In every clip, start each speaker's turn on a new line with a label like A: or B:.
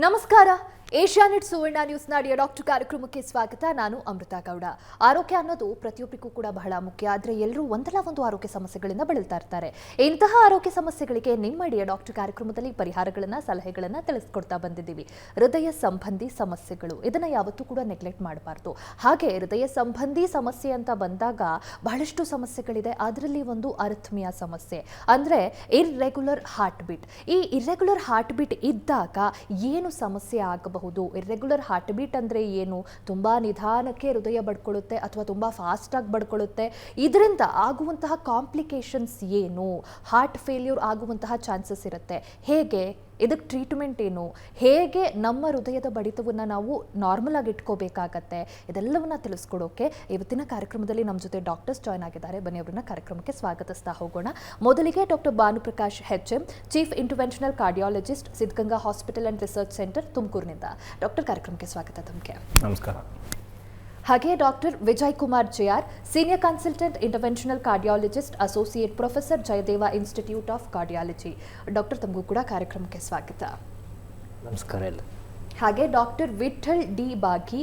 A: ನಮಸ್ಕಾರ. ಏಷ್ಯಾನೆಟ್ ಸುವರ್ಣ news ನಾಡಿಯ doctor ಕಾರ್ಯಕ್ರಮಕ್ಕೆ ಸ್ವಾಗತ. ನಾನು ಅಮೃತಾ ಗೌಡ. ಆರೋಗ್ಯ ಅನ್ನೋದು ಪ್ರತಿಯೊಬ್ಬರಿಗೂ ಕೂಡ ಬಹಳ ಮುಖ್ಯ. ಆದರೆ ಎಲ್ಲರೂ ಒಂದಲ್ಲ ಒಂದು ಆರೋಗ್ಯ ಸಮಸ್ಯೆಗಳಿಂದ ಬಳಲ್ತಾ ಇರ್ತಾರೆ. ಇಂತಹ ಆರೋಗ್ಯ ಸಮಸ್ಯೆಗಳಿಗೆ ನಿಮ್ಮ ಅಡಿಯ ಡಾಕ್ಟರ್ ಕಾರ್ಯಕ್ರಮದಲ್ಲಿ ಪರಿಹಾರಗಳನ್ನು, ಸಲಹೆಗಳನ್ನು ತಿಳಿಸ್ಕೊಡ್ತಾ ಬಂದಿದ್ದೀವಿ. ಹೃದಯ ಸಂಬಂಧಿ ಸಮಸ್ಯೆಗಳು, ಇದನ್ನು ಯಾವತ್ತೂ ಕೂಡ ನೆಗ್ಲೆಕ್ಟ್ ಮಾಡಬಾರ್ದು. ಹಾಗೆ ಹೃದಯ ಸಂಬಂಧಿ ಸಮಸ್ಯೆ ಅಂತ ಬಂದಾಗ ಬಹಳಷ್ಟು ಸಮಸ್ಯೆಗಳಿದೆ. ಅದರಲ್ಲಿ ಒಂದು ಅರಿಥ್ಮಿಯಾ ಸಮಸ್ಯೆ, ಅಂದರೆ ಇರ್ರೆಗ್ಯುಲರ್ ಹಾರ್ಟ್ ಬೀಟ್. ಈ ಇರ್ರೆಗ್ಯುಲರ್ ಹಾರ್ಟ್ ಬೀಟ್ ಇದ್ದಾಗ ಏನು ಸಮಸ್ಯೆ ಆಗಬಹುದು? ಇರ್ರೆಗ್ಯುಲರ್ ಹಾರ್ಟ್ ಬೀಟ್ ಅಂದರೆ ಏನು? ತುಂಬ ನಿಧಾನಕ್ಕೆ ಹೃದಯ ಬಡ್ಕೊಳ್ಳುತ್ತೆ ಅಥವಾ ತುಂಬ ಫಾಸ್ಟಾಗಿ ಬಡ್ಕೊಳ್ಳುತ್ತೆ. ಇದರಿಂದ ಆಗುವಂತಹ ಕಾಂಪ್ಲಿಕೇಶನ್ಸ್ ಏನು? ಹಾರ್ಟ್ ಫೇಲ್ಯೂರ್ ಆಗುವಂತಹ ಚಾನ್ಸಸ್ ಇರುತ್ತೆ. ಹೇಗೆ ಇದಕ್ಕೆ ಟ್ರೀಟ್ಮೆಂಟ್ ಏನು? ಹೇಗೆ ನಮ್ಮ ಹೃದಯದ ಬಡಿತವನ್ನು ನಾವು ನಾರ್ಮಲ್ ಆಗಿ ಇಟ್ಕೋಬೇಕಾಗತ್ತೆ? ಇದೆಲ್ಲವನ್ನ ತಿಳಿಸ್ಕೊಡೋಕೆ ಇವತ್ತಿನ ಕಾರ್ಯಕ್ರಮದಲ್ಲಿ ನಮ್ಮ ಜೊತೆ ಡಾಕ್ಟರ್ಸ್ ಜಾಯ್ನ್ ಆಗಿದ್ದಾರೆ. ಬನ್ನಿ ಅವರನ್ನ ಕಾರ್ಯಕ್ರಮಕ್ಕೆ ಸ್ವಾಗತಿಸ್ತಾ ಹೋಗೋಣ. ಮೊದಲಿಗೆ doctor Bhanuprakash HM, chief interventional cardiologist, Siddhaganga hospital and research centre, ತುಮಕೂರಿನಿಂದ. ಡಾಕ್ಟರ್, ಕಾರ್ಯಕ್ರಮಕ್ಕೆ ಸ್ವಾಗತ ತಮಗೆ.
B: ನಮಸ್ಕಾರ.
A: ಹಾಗೆ doctor Vijay Kumar JR, senior consultant interventional cardiologist, associate professor, Jayadeva institute of cardiology. Doctor, ತಮಗೂ ಕೂಡ ಕಾರ್ಯಕ್ರಮಕ್ಕೆ ಸ್ವಾಗತ.
C: ನಮಸ್ಕಾರ ಎಲ್ಲ.
A: ಹಾಗೆ doctor Vittal D. Bagi,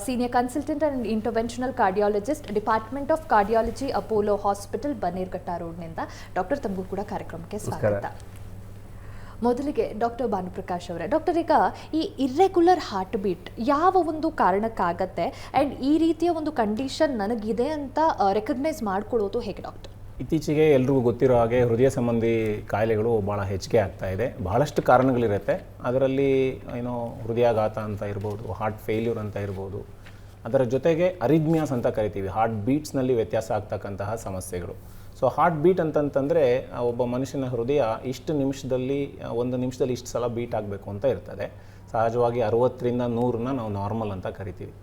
A: senior consultant and interventional cardiologist, department of cardiology, Apollo hospital, Bannerghatta ರೋಡ್ನಿಂದ. ಡಾಕ್ಟರ್, ತಮಗೂ ಕೂಡ ಕಾರ್ಯಕ್ರಮಕ್ಕೆ ಸ್ವಾಗತ. ಮೊದಲಿಗೆ ಡಾಕ್ಟರ್ ಭಾನುಪ್ರಕಾಶ್ ಅವರೇ, ಡಾಕ್ಟರ್, ಈಗ ಈ ಇರ್ರೆಗ್ಯುಲರ್ ಹಾರ್ಟ್ ಬೀಟ್ ಯಾವ ಒಂದು ಕಾರಣಕ್ಕಾಗತ್ತೆ ಆ್ಯಂಡ್ ಈ ರೀತಿಯ ಒಂದು ಕಂಡೀಷನ್ ನನಗಿದೆ ಅಂತ ರೆಕಗ್ನೈಸ್ ಮಾಡ್ಕೊಳ್ಳೋದು ಹೇಗೆ ಡಾಕ್ಟರ್?
B: ಇತ್ತೀಚೆಗೆ ಎಲ್ರಿಗೂ ಗೊತ್ತಿರೋ ಹಾಗೆ ಹೃದಯ ಸಂಬಂಧಿ ಕಾಯಿಲೆಗಳು ಭಾಳ ಹೆಚ್ಚಿಗೆ ಆಗ್ತಾ ಇದೆ. ಬಹಳಷ್ಟು ಕಾರಣಗಳಿರುತ್ತೆ. ಅದರಲ್ಲಿ ಏನೋ ಹೃದಯಾಘಾತ ಅಂತ ಇರ್ಬೋದು, ಹಾರ್ಟ್ ಫೇಲ್ಯೂರ್ ಅಂತ ಇರ್ಬೋದು. ಅದರ ಜೊತೆಗೆ ಅರಿಥ್ಮಿಯಾಸ್ ಅಂತ ಕರಿತೀವಿ, ಹಾರ್ಟ್ ಬೀಟ್ಸ್ನಲ್ಲಿ ವ್ಯತ್ಯಾಸ ಆಗ್ತಕ್ಕಂತಹ ಸಮಸ್ಯೆಗಳು. ಸೊ ಹಾರ್ಟ್ ಬೀಟ್ ಅಂತಂತಂದರೆ ಒಬ್ಬ ಮನುಷ್ಯನ ಹೃದಯ ಇಷ್ಟು ನಿಮಿಷದಲ್ಲಿ, ಒಂದು ನಿಮಿಷದಲ್ಲಿ ಇಷ್ಟು ಸಲ ಬೀಟ್ ಆಗಬೇಕು ಅಂತ ಇರ್ತದೆ. ಸಹಜವಾಗಿ 60ರಿಂದ 100ನ ನಾವು ನಾರ್ಮಲ್ ಅಂತ ಕರಿತೀವಿ.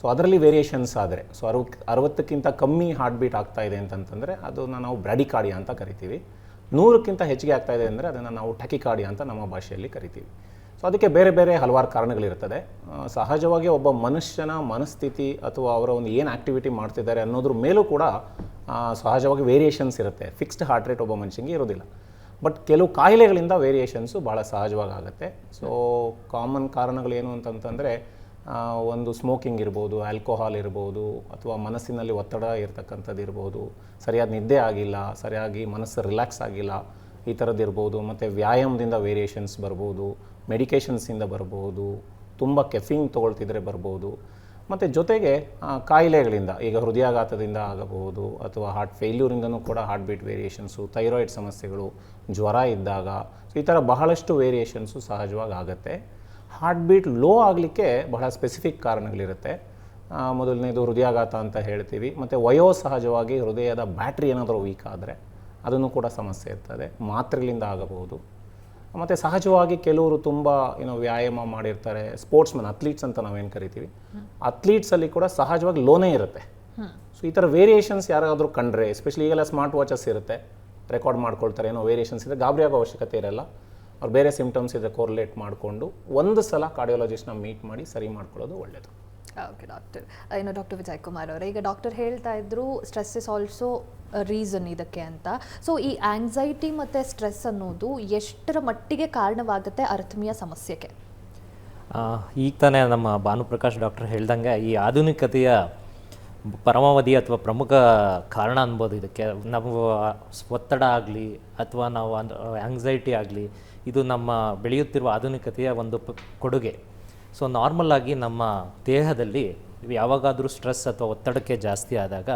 B: ಸೊ ಅದರಲ್ಲಿ ವೇರಿಯೇಷನ್ಸ್ ಆದರೆ, ಸೊ 60ಕ್ಕಿಂತ ಕಮ್ಮಿ ಹಾರ್ಟ್ ಬೀಟ್ ಆಗ್ತಾ ಇದೆ ಅಂತಂತಂದರೆ ಅದನ್ನು ನಾವು ಬ್ರಾಡಿಕಾರ್ಡಿಯಾ ಅಂತ ಕರಿತೀವಿ. 100ಕ್ಕಿಂತ ಹೆಚ್ಚಿಗೆ ಆಗ್ತಾ ಇದೆ ಅಂದರೆ ಅದನ್ನು ನಾವು ಟಕಿಕಾರ್ಡಿಯಾ ಅಂತ ನಮ್ಮ ಭಾಷೆಯಲ್ಲಿ ಕರಿತೀವಿ. ಸೊ ಅದಕ್ಕೆ ಬೇರೆ ಬೇರೆ ಹಲವಾರು ಕಾರಣಗಳಿರ್ತದೆ. ಸಹಜವಾಗಿ ಒಬ್ಬ ಮನುಷ್ಯನ ಮನಸ್ಥಿತಿ ಅಥವಾ ಅವರ ಒಂದು ಏನು ಆ್ಯಕ್ಟಿವಿಟಿ ಮಾಡ್ತಿದ್ದಾರೆ ಅನ್ನೋದ್ರ ಮೇಲೂ ಕೂಡ ಸಹಜವಾಗಿ ವೇರಿಯೇಷನ್ಸ್ ಇರುತ್ತೆ. ಫಿಕ್ಸ್ಡ್ ಹಾರ್ಟ್ ರೇಟ್ ಒಬ್ಬ ಮನುಷ್ಯನಿಗೆ ಇರೋದಿಲ್ಲ. ಬಟ್ ಕೆಲವು ಕಾಯಿಲೆಗಳಿಂದ ವೇರಿಯೇಷನ್ಸು ಭಾಳ ಸಹಜವಾಗಿ ಆಗುತ್ತೆ. ಸೊ ಕಾಮನ್ ಕಾರಣಗಳೇನು ಅಂತಂತಂದರೆ ಒಂದು ಸ್ಮೋಕಿಂಗ್ ಇರ್ಬೋದು, ಆಲ್ಕೋಹಾಲ್ ಇರ್ಬೋದು, ಅಥವಾ ಮನಸ್ಸಿನಲ್ಲಿ ಒತ್ತಡ ಇರ್ತಕ್ಕಂಥದ್ದು ಇರ್ಬೋದು, ಸರಿಯಾದ ನಿದ್ದೆ ಆಗಿಲ್ಲ, ಸರಿಯಾಗಿ ಮನಸ್ಸು ರಿಲ್ಯಾಕ್ಸ್ ಆಗಿಲ್ಲ, ಈ ಥರದ್ದು ಇರ್ಬೋದು. ಮತ್ತು ವ್ಯಾಯಾಮದಿಂದ ವೇರಿಯೇಷನ್ಸ್ ಬರ್ಬೋದು, ಮೆಡಿಕೇಷನ್ಸಿಂದ ಬರ್ಬೋದು, ತುಂಬ ಕೆಫೀನ್ ತೊಗೊಳ್ತಿದ್ರೆ ಬರ್ಬೋದು. ಮತ್ತು ಜೊತೆಗೆ ಕಾಯಿಲೆಗಳಿಂದ, ಈಗ ಹೃದಯಾಘಾತದಿಂದ ಆಗಬಹುದು, ಅಥವಾ ಹಾರ್ಟ್ ಫೇಲ್ಯೂರಿಂದನೂ ಕೂಡ ಹಾರ್ಟ್ ಬೀಟ್ ವೇರಿಯೇಷನ್ಸು, ಥೈರಾಯ್ಡ್ ಸಮಸ್ಯೆಗಳು, ಜ್ವರ ಇದ್ದಾಗ, ಸೊ ಈ ಥರ ಬಹಳಷ್ಟು ವೇರಿಯೇಷನ್ಸು ಸಹಜವಾಗಿ ಆಗುತ್ತೆ. ಹಾರ್ಟ್ ಬೀಟ್ ಲೋ ಆಗಲಿಕ್ಕೆ ಬಹಳ ಸ್ಪೆಸಿಫಿಕ್ ಕಾರಣಗಳಿರುತ್ತೆ. ಮೊದಲನೇದು ಹೃದಯಾಘಾತ ಅಂತ ಹೇಳ್ತೀವಿ. ಮತ್ತು ವಯೋಸಹಜವಾಗಿ ಹೃದಯದ ಬ್ಯಾಟ್ರಿ ಏನಾದರೂ ವೀಕ್ ಆದರೆ ಅದನ್ನು ಕೂಡ ಸಮಸ್ಯೆ ಇರ್ತದೆ, ಮಾತ್ರೆಗಳಿಂದ ಆಗಬಹುದು. ಮತ್ತು ಸಹಜವಾಗಿ ಕೆಲವರು ತುಂಬ ವ್ಯಾಯಾಮ ಮಾಡಿರ್ತಾರೆ, ಸ್ಪೋರ್ಟ್ಸ್ಮನ್, ಅಥ್ಲೀಟ್ಸ್ ಅಂತ ನಾವೇನು ಕರಿತೀವಿ, ಅಥ್ಲೀಟ್ಸಲ್ಲಿ ಕೂಡ ಸಹಜವಾಗಿ ಲೋನೇ ಇರುತ್ತೆ. ಸೊ ಈ ಥರ ವೇರಿಯೇಷನ್ಸ್ ಯಾರಾದರೂ ಕಂಡ್ರೆ, ಎಸ್ಪೆಷಲಿ ಈಗೆಲ್ಲ ಸ್ಮಾರ್ಟ್ ವಾಚಸ್ ಇರುತ್ತೆ, ರೆಕಾರ್ಡ್ ಮಾಡ್ಕೊಳ್ತಾರೆ, ಏನೋ ವೇರಿಯೇಷನ್ಸ್ ಇದೆ, ಗಾಬರಿ ಆಗೋ ಅವಶ್ಯಕತೆ ಇರಲ್ಲ. ಅವ್ರು ಬೇರೆ ಸಿಂಪ್ಟಮ್ಸ್ ಇದೆ ಕೋರಿಲೇಟ್ ಮಾಡಿಕೊಂಡು ಒಂದು ಸಲ ಕಾರ್ಡಿಯಾಲಜಿಸ್ಟ್ನ ಮೀಟ್ ಮಾಡಿ ಸರಿ ಮಾಡ್ಕೊಳ್ಳೋದು ಒಳ್ಳೆಯದು.
A: Okay doctor. ಇನ್ನು ಡಾಕ್ಟರ್ ವಿಜಯ್ ಕುಮಾರ್ ಅವರೇ, ಈಗ ಡಾಕ್ಟರ್ ಹೇಳ್ತಾ ಇದ್ರು ಸ್ಟ್ರೆಸ್ ಇಸ್ ಆಲ್ಸೋ ರೀಸನ್ ಇದಕ್ಕೆ ಅಂತ. ಸೊ ಈ ಆಂಗ್ಸೈಟಿ ಮತ್ತು ಸ್ಟ್ರೆಸ್ ಅನ್ನೋದು ಎಷ್ಟರ ಮಟ್ಟಿಗೆ ಕಾರಣವಾಗುತ್ತೆ ಅರಿಥ್ಮಿಯಾ ಸಮಸ್ಯೆಗೆ?
C: ಈಗ ತಾನೇ ನಮ್ಮ ಭಾನುಪ್ರಕಾಶ್ ಡಾಕ್ಟರ್ ಹೇಳ್ದಂಗೆ ಈ ಆಧುನಿಕತೆಯ ಪರಮಾವಧಿ ಅಥವಾ ಪ್ರಮುಖ ಕಾರಣ ಅನ್ಬೋದು ಇದಕ್ಕೆ. ನಾವು ಒತ್ತಡ ಆಗಲಿ ಅಥವಾ ನಾವು ಆಂಗ್ಸೈಟಿ ಆಗಲಿ, ಇದು ನಮ್ಮ ಬೆಳೆಯುತ್ತಿರುವ ಆಧುನಿಕತೆಯ ಒಂದು ಕೊಡುಗೆ. ಸೊ ನಾರ್ಮಲಾಗಿ ನಮ್ಮ ದೇಹದಲ್ಲಿ ಯಾವಾಗಾದರೂ ಸ್ಟ್ರೆಸ್ ಅಥವಾ ಒತ್ತಡಕ್ಕೆ ಜಾಸ್ತಿ ಆದಾಗ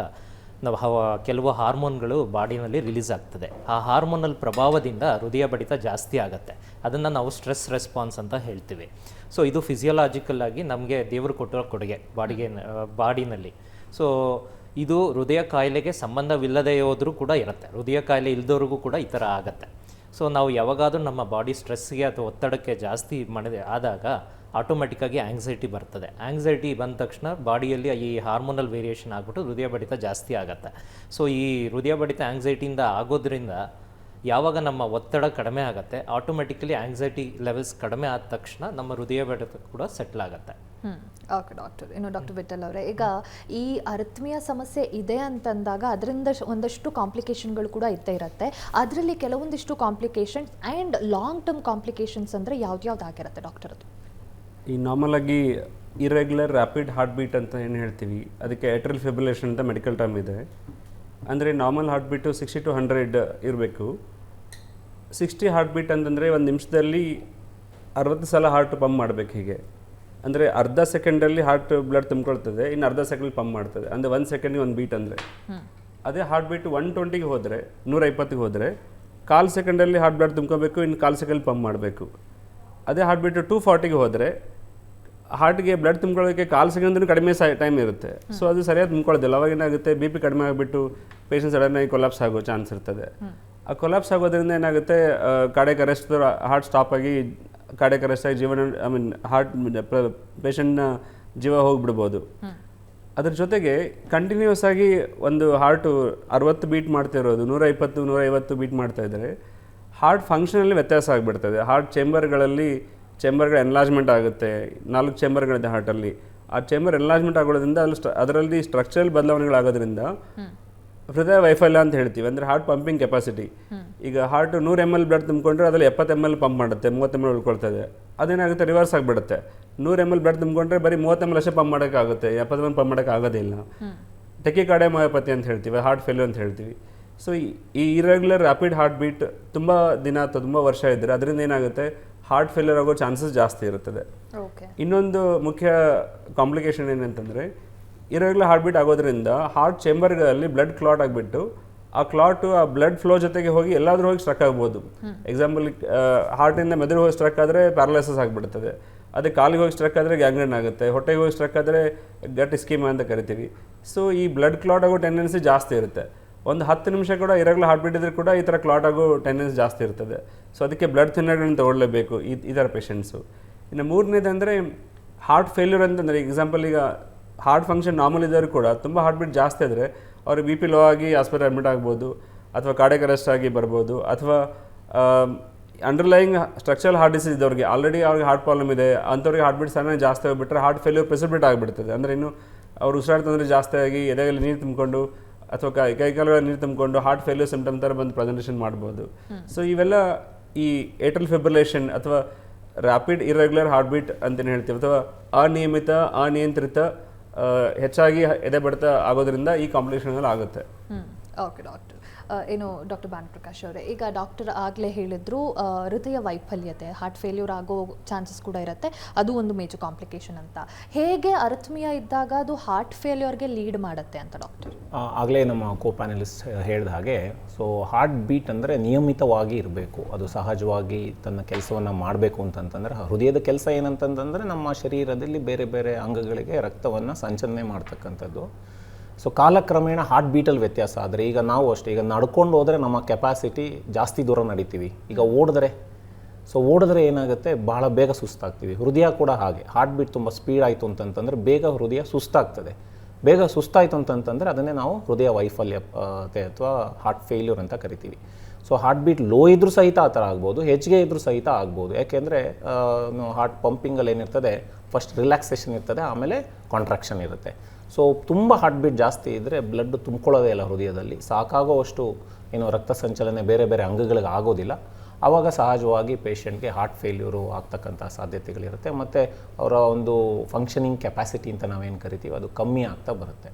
C: ನಾವು ಕೆಲವು ಹಾರ್ಮೋನ್ಗಳು ಬಾಡಿನಲ್ಲಿ ರಿಲೀಸ್ ಆಗ್ತದೆ. ಆ ಹಾರ್ಮೋನಲ್ ಪ್ರಭಾವದಿಂದ ಹೃದಯ ಬಡಿತ ಜಾಸ್ತಿ ಆಗುತ್ತೆ. ಅದನ್ನು ನಾವು ಸ್ಟ್ರೆಸ್ ರೆಸ್ಪಾನ್ಸ್ ಅಂತ ಹೇಳ್ತೀವಿ. ಸೊ ಇದು ಫಿಸಿಯೋಲಾಜಿಕಲ್ ಆಗಿ ನಮಗೆ ದೇವರು ಕೊಟ್ಟಿರೋ ಕೊಡುಗೆ ಬಾಡಿನಲ್ಲಿ. ಸೊ ಇದು ಹೃದಯ ಕಾಯಿಲೆಗೆ ಸಂಬಂಧವಿಲ್ಲದೆ ಹೋದರೂ ಕೂಡ ಇರುತ್ತೆ. ಹೃದಯ ಕಾಯಿಲೆ ಇಲ್ಲದವ್ರಿಗೂ ಕೂಡ ಈ ಥರ ಆಗುತ್ತೆ. ಸೊ ನಾವು ಯಾವಾಗಾದರೂ ನಮ್ಮ ಬಾಡಿ ಸ್ಟ್ರೆಸ್ಗೆ ಅಥವಾ ಒತ್ತಡಕ್ಕೆ ಜಾಸ್ತಿ ಆದಾಗ ಆಟೋಮೆಟಿಕ್ಕಾಗಿ ಆಂಗ್ಸೈಟಿ ಬರ್ತದೆ. ಆಂಗ್ಸೈಟಿ ಬಂದ ತಕ್ಷಣ ಬಾಡಿಯಲ್ಲಿ ಈ ಹಾರ್ಮೋನಲ್ ವೇರಿಯೇಷನ್ ಆಗಿಬಿಟ್ಟು ಹೃದಯ ಬಡಿತ ಜಾಸ್ತಿ ಆಗುತ್ತೆ. ಸೊ ಈ ಹೃದಯ ಬಡಿತ ಆಂಗ್ಸೈಟಿಯಿಂದ ಆಗೋದ್ರಿಂದ ಯಾವಾಗ ನಮ್ಮ ಒತ್ತಡ ಕಡಿಮೆ ಆಗುತ್ತೆ, ಆಟೋಮೆಟಿಕಲಿ ಆಂಗ್ಸೈಟಿ ಲೆವೆಲ್ಸ್ ಕಡಿಮೆ ಆದ ತಕ್ಷಣ ನಮ್ಮ ಹೃದಯ ಬಡಿತ ಕೂಡ ಸೆಟ್ಲ್ ಆಗುತ್ತೆ.
A: Okay doctor. ಇನ್ನು ಡಾಕ್ಟರ್ ವಿಠಲ್ ಅವರೇ, ಈಗ ಈ ಅರಿಥ್ಮಿಯಾ ಸಮಸ್ಯೆ ಇದೆ ಅಂತಂದಾಗ ಅದರಿಂದ ಒಂದಷ್ಟು ಕಾಂಪ್ಲಿಕೇಶನ್ಗಳು ಕೂಡ ಇದ್ದೇ ಇರುತ್ತೆ. ಅದರಲ್ಲಿ ಕೆಲವೊಂದಿಷ್ಟು complications and long term complications ಅಂದರೆ ಯಾವ್ದಾಗಿರುತ್ತೆ ಡಾಕ್ಟರ್ ಅದು?
D: ಈ ನಾರ್ಮಲ್ ಆಗಿ ಇರೆಗ್ಯುಲರ್ ರ್ಯಾಪಿಡ್ ಹಾರ್ಟ್ ಬೀಟ್ ಅಂತ ಏನು ಹೇಳ್ತೀವಿ, ಅದಕ್ಕೆ ಏಟ್ರಿಯಲ್ ಫಿಬ್ರಿಲೇಷನ್ ಅಂತ ಮೆಡಿಕಲ್ ಟರ್ಮ್ ಇದೆ. ಅಂದರೆ ನಾರ್ಮಲ್ ಹಾರ್ಟ್ ಬೀಟು 60 to 100 ಇರಬೇಕು. 60 ಹಾರ್ಟ್ ಬೀಟ್ ಅಂತಂದರೆ ಒಂದು ನಿಮಿಷದಲ್ಲಿ 60 ಸಲ ಹಾರ್ಟ್ ಪಂಪ್ ಮಾಡಬೇಕು. ಹೀಗೆ ಅಂದರೆ ಅರ್ಧ ಸೆಕೆಂಡಲ್ಲಿ ಹಾರ್ಟ್ ಬ್ಲಡ್ ತುಂಬಿಕೊಳ್ತದೆ, ಇನ್ನು ಅರ್ಧ ಸೆಕೆಂಡ್ ಪಂಪ್ ಮಾಡ್ತದೆ. ಅಂದರೆ 1 ಸೆಕೆಂಡಿಗೆ 1 ಬೀಟ್. ಅಂದರೆ ಅದೇ ಹಾರ್ಟ್ ಬೀಟ್ 120ಗೆ ಹೋದರೆ, 150ಗೆ ಹೋದರೆ 1/4 ಸೆಕೆಂಡಲ್ಲಿ ಹಾರ್ಟ್ ಬ್ಲಡ್ ತುಂಬ್ಕೋಬೇಕು, ಇನ್ನು 1/4 ಸೆಕೆಂಡ್ ಪಂಪ್ ಮಾಡಬೇಕು. ಅದೇ ಹಾರ್ಟ್ ಬೀಟು 240ಗೆ ಹೋದರೆ ಹಾರ್ಟ್ಗೆ ಬ್ಲಡ್ ತುಂಬ್ಕೊಳ್ಳೋಕ್ಕೆ 1/4 ಸೆಕೆಂಡ್ ಕಡಿಮೆ ಟೈಮ್ ಇರುತ್ತೆ. ಸೊ ಅದು ಸರಿಯಾಗಿ ತುಂಬ್ಕೊಳ್ಳೋದಿಲ್ಲ. ಅವಾಗ ಏನಾಗುತ್ತೆ, ಬಿ ಪಿ ಕಡಿಮೆ ಆಗಿಬಿಟ್ಟು ಪೇಷಂಟ್ ಸಡನ್ನಾಗಿ ಕೊಲಾಪ್ಸ್ ಆಗೋ ಚಾನ್ಸ್ ಇರ್ತದೆ. ಆ ಕೊಲಾಪ್ಸ್ ಆಗೋದ್ರಿಂದ ಏನಾಗುತ್ತೆ, ಕಾರ್ಡಿಯಾಕ್ ಅರೆಸ್ಟ್, ಹಾರ್ಟ್ ಸ್ಟಾಪ್ ಆಗಿ ಕಾರ್ಡಿಯಾಕ್ ಅರೆಸ್ಟ್ ಆಗಿ ಜೀವನ ಹಾರ್ಟ್ ಪೇಷಂಟ್ನ ಜೀವ ಹೋಗಿಬಿಡ್ಬೋದು. ಅದ್ರ ಜೊತೆಗೆ ಕಂಟಿನ್ಯೂಸ್ ಆಗಿ ಒಂದು ಹಾರ್ಟು 60 ಬೀಟ್ ಮಾಡ್ತಿರೋದು 150-150 ಬೀಟ್ ಮಾಡ್ತಾ ಇದ್ದರೆ ಹಾರ್ಟ್ ಫಂಕ್ಷನಲ್ಲಿ ವ್ಯತ್ಯಾಸ ಆಗಿಬಿಡ್ತದೆ. ಹಾರ್ಟ್ ಚೇಂಬರ್ಗಳ ಎನ್ಲಾರ್ಜ್ಮೆಂಟ್ ಆಗುತ್ತೆ. 4 ಚೇಂಬರ್ಗಳಿದೆ ಹಾರ್ಟಲ್ಲಿ. ಆ ಚೇಂಬರ್ ಎನ್ಲಾರ್ಜ್ಮೆಂಟ್ ಆಗೋದ್ರಿಂದ ಅದರಲ್ಲಿ ಸ್ಟ್ರಕ್ಚರಲ್ ಬದಲಾವಣೆಗಳಾಗೋದ್ರಿಂದ ಹೃದಯ ವೈಫಲ್ಯ ಅಂತ ಹೇಳ್ತೀವಿ. ಅಂದರೆ ಹಾರ್ಟ್ ಪಂಪಿಂಗ್ ಕೆಪಾಸಿಟಿ. ಈಗ ಹಾರ್ಟ್ 100 ml ಬ್ಲಡ್ ತುಂಬಿಕೊಂಡ್ರೆ ಅದರಲ್ಲಿ 70 ml ಪಂಪ್ ಮಾಡುತ್ತೆ, 30 ml ಉಳ್ಕೊಳ್ತದೆ. ಅದೇನಾಗುತ್ತೆ, ರಿವರ್ಸ್ ಆಗಿಬಿಡುತ್ತೆ. 100 ml ಬ್ಲಡ್ ತುಂಬಿಕೊಂಡ್ರೆ ಬರೀ 30 ml ಅಷ್ಟೇ ಪಂಪ್ ಮಾಡೋಕ್ಕಾಗುತ್ತೆ, 70 ml ಪಂಪ್ ಮಾಡೋಕ್ಕೆ ಆಗೋದಿಲ್ಲ. ಟೆಕಿಕಾರ್ಡಿಯೋಮಯೋಪತಿ ಅಂತ ಹೇಳ್ತೀವಿ, ಹಾರ್ಟ್ ಫೇಲ್ಯೂರ್ ಅಂತ ಹೇಳ್ತೀವಿ. ಸೊ ಈ ಇರೆಗ್ಯುಲರ್ ರ್ಯಾಪಿಡ್ ಹಾರ್ಟ್ ಬೀಟ್ ತುಂಬ ದಿನ ಅಥವಾ ತುಂಬ ವರ್ಷ ಇದ್ದರೆ ಅದರಿಂದ ಏನಾಗುತ್ತೆ, ಹಾರ್ಟ್ ಫೇಲ್ಯೂರ್ ಆಗೋ ಚಾನ್ಸಸ್ ಜಾಸ್ತಿ ಇರುತ್ತದೆ. ಇನ್ನೊಂದು ಮುಖ್ಯ ಕಾಂಪ್ಲಿಕೇಶನ್ ಏನಂತಂದರೆ, ಇರೆಗ್ಯುಲರ್ ಹಾರ್ಟ್ ಬೀಟ್ ಆಗೋದ್ರಿಂದ ಹಾರ್ಟ್ ಚೇಂಬರ್ಗಳಲ್ಲಿ ಬ್ಲಡ್ ಕ್ಲಾಟ್ ಆಗಿಬಿಟ್ಟು ಆ ಕ್ಲಾಟು ಆ ಬ್ಲಡ್ ಫ್ಲೋ ಜೊತೆಗೆ ಹೋಗಿ ಎಲ್ಲಾದರೂ ಹೋಗಿ ಸ್ಟ್ರಕ್ ಆಗ್ಬೋದು. ಎಕ್ಸಾಂಪಲ್, ಹಾರ್ಟಿಂದ ಮೆದುಳು ಹೋಗಿ ಸ್ಟ್ರಕ್ ಆದರೆ ಪ್ಯಾರಲೈಸಸ್ ಆಗಿಬಿಡ್ತದೆ. ಅದೇ ಕಾಲಿಗೆ ಹೋಗಿ ಸ್ಟ್ರಕ್ ಆದರೆ ಗ್ಯಾಂಗ್ರೀನ್ ಆಗುತ್ತೆ. ಹೊಟ್ಟೆಗೆ ಹೋಗಿ ಸ್ಟ್ರಕ್ ಆದರೆ ಗಟ್ ಇಸ್ಕೀಮಾ ಅಂತ ಕರಿತೀವಿ. ಸೊ ಈ ಬ್ಲಡ್ ಕ್ಲಾಟ್ ಆಗೋ ಟೆಂಡೆನ್ಸಿ ಜಾಸ್ತಿ ಇರುತ್ತೆ. ಒಂದು 10 ನಿಮಿಷ ಕೂಡ ಇರೆಗ್ಯುಲರ್ ಹಾರ್ಟ್ ಬೀಟ್ ಇದ್ದರೆ ಕೂಡ ಈ ಥರ ಕ್ಲಾಟ್ ಆಗೋ ಟೆಂಡೆನ್ಸಿ ಜಾಸ್ತಿ ಇರ್ತದೆ. ಸೊ ಅದಕ್ಕೆ ಬ್ಲಡ್ ಥಿನ್ನರ್ಗಳನ್ನ ತೊಗೊಳ್ಳೇಬೇಕು ಈ ಥರ ಪೇಷಂಟ್ಸು. ಇನ್ನು ಮೂರನೇದಂದರೆ ಹಾರ್ಟ್ ಫೇಲ್ಯೂರ್ ಅಂತಂದರೆ, ಎಕ್ಸಾಂಪಲ್ ಈಗ ಹಾರ್ಟ್ ಫಂಕ್ಷನ್ ನಾರ್ಮಲ್ ಇದ್ದವರು ಕೂಡ ತುಂಬ ಹಾರ್ಟ್ ಬೀಟ್ ಜಾಸ್ತಿ ಆದರೆ ಅವ್ರಿಗೆ ಬಿ ಪಿ ಲೋ ಆಗಿ ಆಸ್ಪತ್ರೆ ಅಡ್ಮಿಟ್ ಆಗ್ಬೋದು, ಅಥವಾ ಕಾರ್ಡಿಯಾಕ್ ಅರೆಸ್ಟ್ ಆಗಿ ಬರ್ಬೋದು, ಅಥವಾ ಅಂಡರ್ಲೈಯಿಂಗ್ ಸ್ಟ್ರಕ್ಚರಲ್ ಹಾರ್ಟ್ ಡಿಸೀಸ್ ಇದ್ದವ್ರಿಗೆ ಆಲ್ರೆಡಿ ಅವ್ರಿಗೆ ಹಾರ್ಟ್ ಪ್ರಾಬ್ಲಮ್ ಇದೆ, ಅಂಥವ್ರಿಗೆ ಹಾರ್ಟ್ ಬೀಟ್ ಸಡನ್ನಾಗಿ ಜಾಸ್ತಿ ಆಗಿಬಿಟ್ರೆ ಹಾರ್ಟ್ ಫೇಲ್ಯೂರ್ ಪ್ರೆಸಿಪಿಟೇಟ್ ಆಗಿಬಿಡ್ತದೆ. ಅಂದರೆ ಇನ್ನು ಅವ್ರು ಉಸಿರಾಟ ತೊಂದರೆ ಜಾಸ್ತಿ ಆಗಿ ಎದೆಯಲ್ಲಿ ನೀರು ತುಂಬಿಕೊಂಡು ಅಥವಾ ಕೈಕಾಲುಗಳ ನೀರು ತುಂಬಿಕೊಂಡು ಹಾರ್ಟ್ ಫೇಲ್ಯೂರ್ ಸಿಂಪ್ಟಮ್ ಥರ ಬಂದು ಪ್ರೆಸೆಂಟೇಷನ್ ಮಾಡ್ಬೋದು. ಸೊ ಇವೆಲ್ಲ ಈ ಏಟ್ರಿಯಲ್ ಫಿಬ್ರಿಲೇಷನ್ ಅಥವಾ ರ್ಯಾಪಿಡ್ ಇರೆಗ್ಯುಲರ್ ಹಾರ್ಟ್ ಬೀಟ್ ಅಂತಲೇ ಹೇಳ್ತೀವಿ, ಅಥವಾ ಅನಿಯಂತ್ರಿತ ಹೆಚ್ಚಾಗಿ ಎದೆ ಬಡಿತ ಆಗೋದ್ರಿಂದ ಈ ಕಾಂಪ್ಲಿಕೇಶನ್ಗಳು ಆಗುತ್ತೆ.
A: Okay doctor. ಏನು ಡಾಕ್ಟರ್ ಭಾನುಪ್ರಕಾಶ್ ಅವರೇ, ಈಗ ಡಾಕ್ಟರ್ ಆಗಲೇ ಹೇಳಿದ್ರು ಹೃದಯ ವೈಫಲ್ಯತೆ, ಹಾರ್ಟ್ ಫೇಲ್ಯೂರ್ ಆಗೋ ಚಾನ್ಸಸ್ ಕೂಡ ಇರುತ್ತೆ, ಅದು ಒಂದು ಮೇಜರ್ ಕಾಂಪ್ಲಿಕೇಶನ್ ಅಂತ. ಹೇಗೆ ಅರಿಥ್ಮಿಯಾ ಇದ್ದಾಗ ಅದು ಹಾರ್ಟ್ ಫೇಲ್ಯೂರ್ಗೆ ಲೀಡ್ ಮಾಡುತ್ತೆ ಅಂತ ಡಾಕ್ಟರ್?
B: ಆಗಲೇ ನಮ್ಮ ಕೋ ಪ್ಯಾನಲಿಸ್ಟ್ ಹೇಳಿದ ಹಾಗೆ, ಸೊ ಹಾರ್ಟ್ ಬೀಟ್ ಅಂದರೆ ನಿಯಮಿತವಾಗಿ ಇರಬೇಕು, ಅದು ಸಹಜವಾಗಿ ತನ್ನ ಕೆಲಸವನ್ನು ಮಾಡಬೇಕು ಅಂತಂತಂದರೆ, ಹೃದಯದ ಕೆಲಸ ಏನಂತಂತಂದರೆ ನಮ್ಮ ಶರೀರದಲ್ಲಿ ಬೇರೆ ಬೇರೆ ಅಂಗಗಳಿಗೆ ರಕ್ತವನ್ನು ಸಂಚಲನೆ ಮಾಡ್ತಕ್ಕಂಥದ್ದು. ಸೊ ಕಾಲಕ್ರಮೇಣ ಹಾರ್ಟ್ ಬೀಟಲ್ಲಿ ವ್ಯತ್ಯಾಸ ಆದರೆ, ಈಗ ನಾವು ಅಷ್ಟೇ, ಈಗ ನಡ್ಕೊಂಡು ಹೋದರೆ ನಮ್ಮ ಕೆಪಾಸಿಟಿ ಜಾಸ್ತಿ ದೂರ ನಡಿತೀವಿ. ಈಗ ಓಡಿದ್ರೆ ಏನಾಗುತ್ತೆ, ಭಾಳ ಬೇಗ ಸುಸ್ತಾಗ್ತೀವಿ. ಹೃದಯ ಕೂಡ ಹಾಗೆ, ಹಾರ್ಟ್ ಬೀಟ್ ತುಂಬ ಸ್ಪೀಡ್ ಆಯಿತು ಅಂತಂತಂದರೆ ಬೇಗ ಹೃದಯ ಸುಸ್ತಾಗ್ತದೆ. ಬೇಗ ಸುಸ್ತಾಯಿತು ಅಂತಂತಂದರೆ ಅದನ್ನೇ ನಾವು ಹೃದಯ ವೈಫಲ್ಯತೆ ಅಥವಾ ಹಾರ್ಟ್ ಫೇಲ್ಯೂರ್ ಅಂತ ಕರಿತೀವಿ. ಸೊ ಹಾರ್ಟ್ ಬೀಟ್ ಲೋ ಇದ್ರೂ ಸಹಿತ ಆ ಥರ ಆಗ್ಬೋದು, ಹೆಚ್ಚಿಗೆ ಇದ್ರೂ ಸಹಿತ ಆಗ್ಬೋದು. ಯಾಕೆಂದರೆ ಹಾರ್ಟ್ ಪಂಪಿಂಗಲ್ಲಿ ಏನಿರ್ತದೆ, ಫಸ್ಟ್ ರಿಲ್ಯಾಕ್ಸೇಷನ್ ಇರ್ತದೆ, ಆಮೇಲೆ ಕಾಂಟ್ರಾಕ್ಷನ್ ಇರುತ್ತೆ. ಸೊ ತುಂಬ ಹಾರ್ಟ್ ಬೀಟ್ ಜಾಸ್ತಿ ಇದ್ದರೆ ಬ್ಲಡ್ ತುಂಬಿಕೊಳ್ಳೋದೇ ಇಲ್ಲ ಹೃದಯದಲ್ಲಿ, ಸಾಕಾಗೋವಷ್ಟು ಏನು ರಕ್ತ ಸಂಚಲನೆ ಬೇರೆ ಬೇರೆ ಅಂಗಗಳಿಗೆ ಆಗೋದಿಲ್ಲ. ಆವಾಗ ಸಹಜವಾಗಿ ಪೇಷಂಟ್ಗೆ ಹಾರ್ಟ್ ಫೇಲ್ಯೂರು ಆಗ್ತಕ್ಕಂಥ ಸಾಧ್ಯತೆಗಳಿರುತ್ತೆ. ಮತ್ತು ಅವರ ಒಂದು ಫಂಕ್ಷನಿಂಗ್ ಕೆಪಾಸಿಟಿ ಅಂತ ನಾವೇನು ಕರಿತೀವಿ ಅದು ಕಮ್ಮಿ ಆಗ್ತಾ ಬರುತ್ತೆ.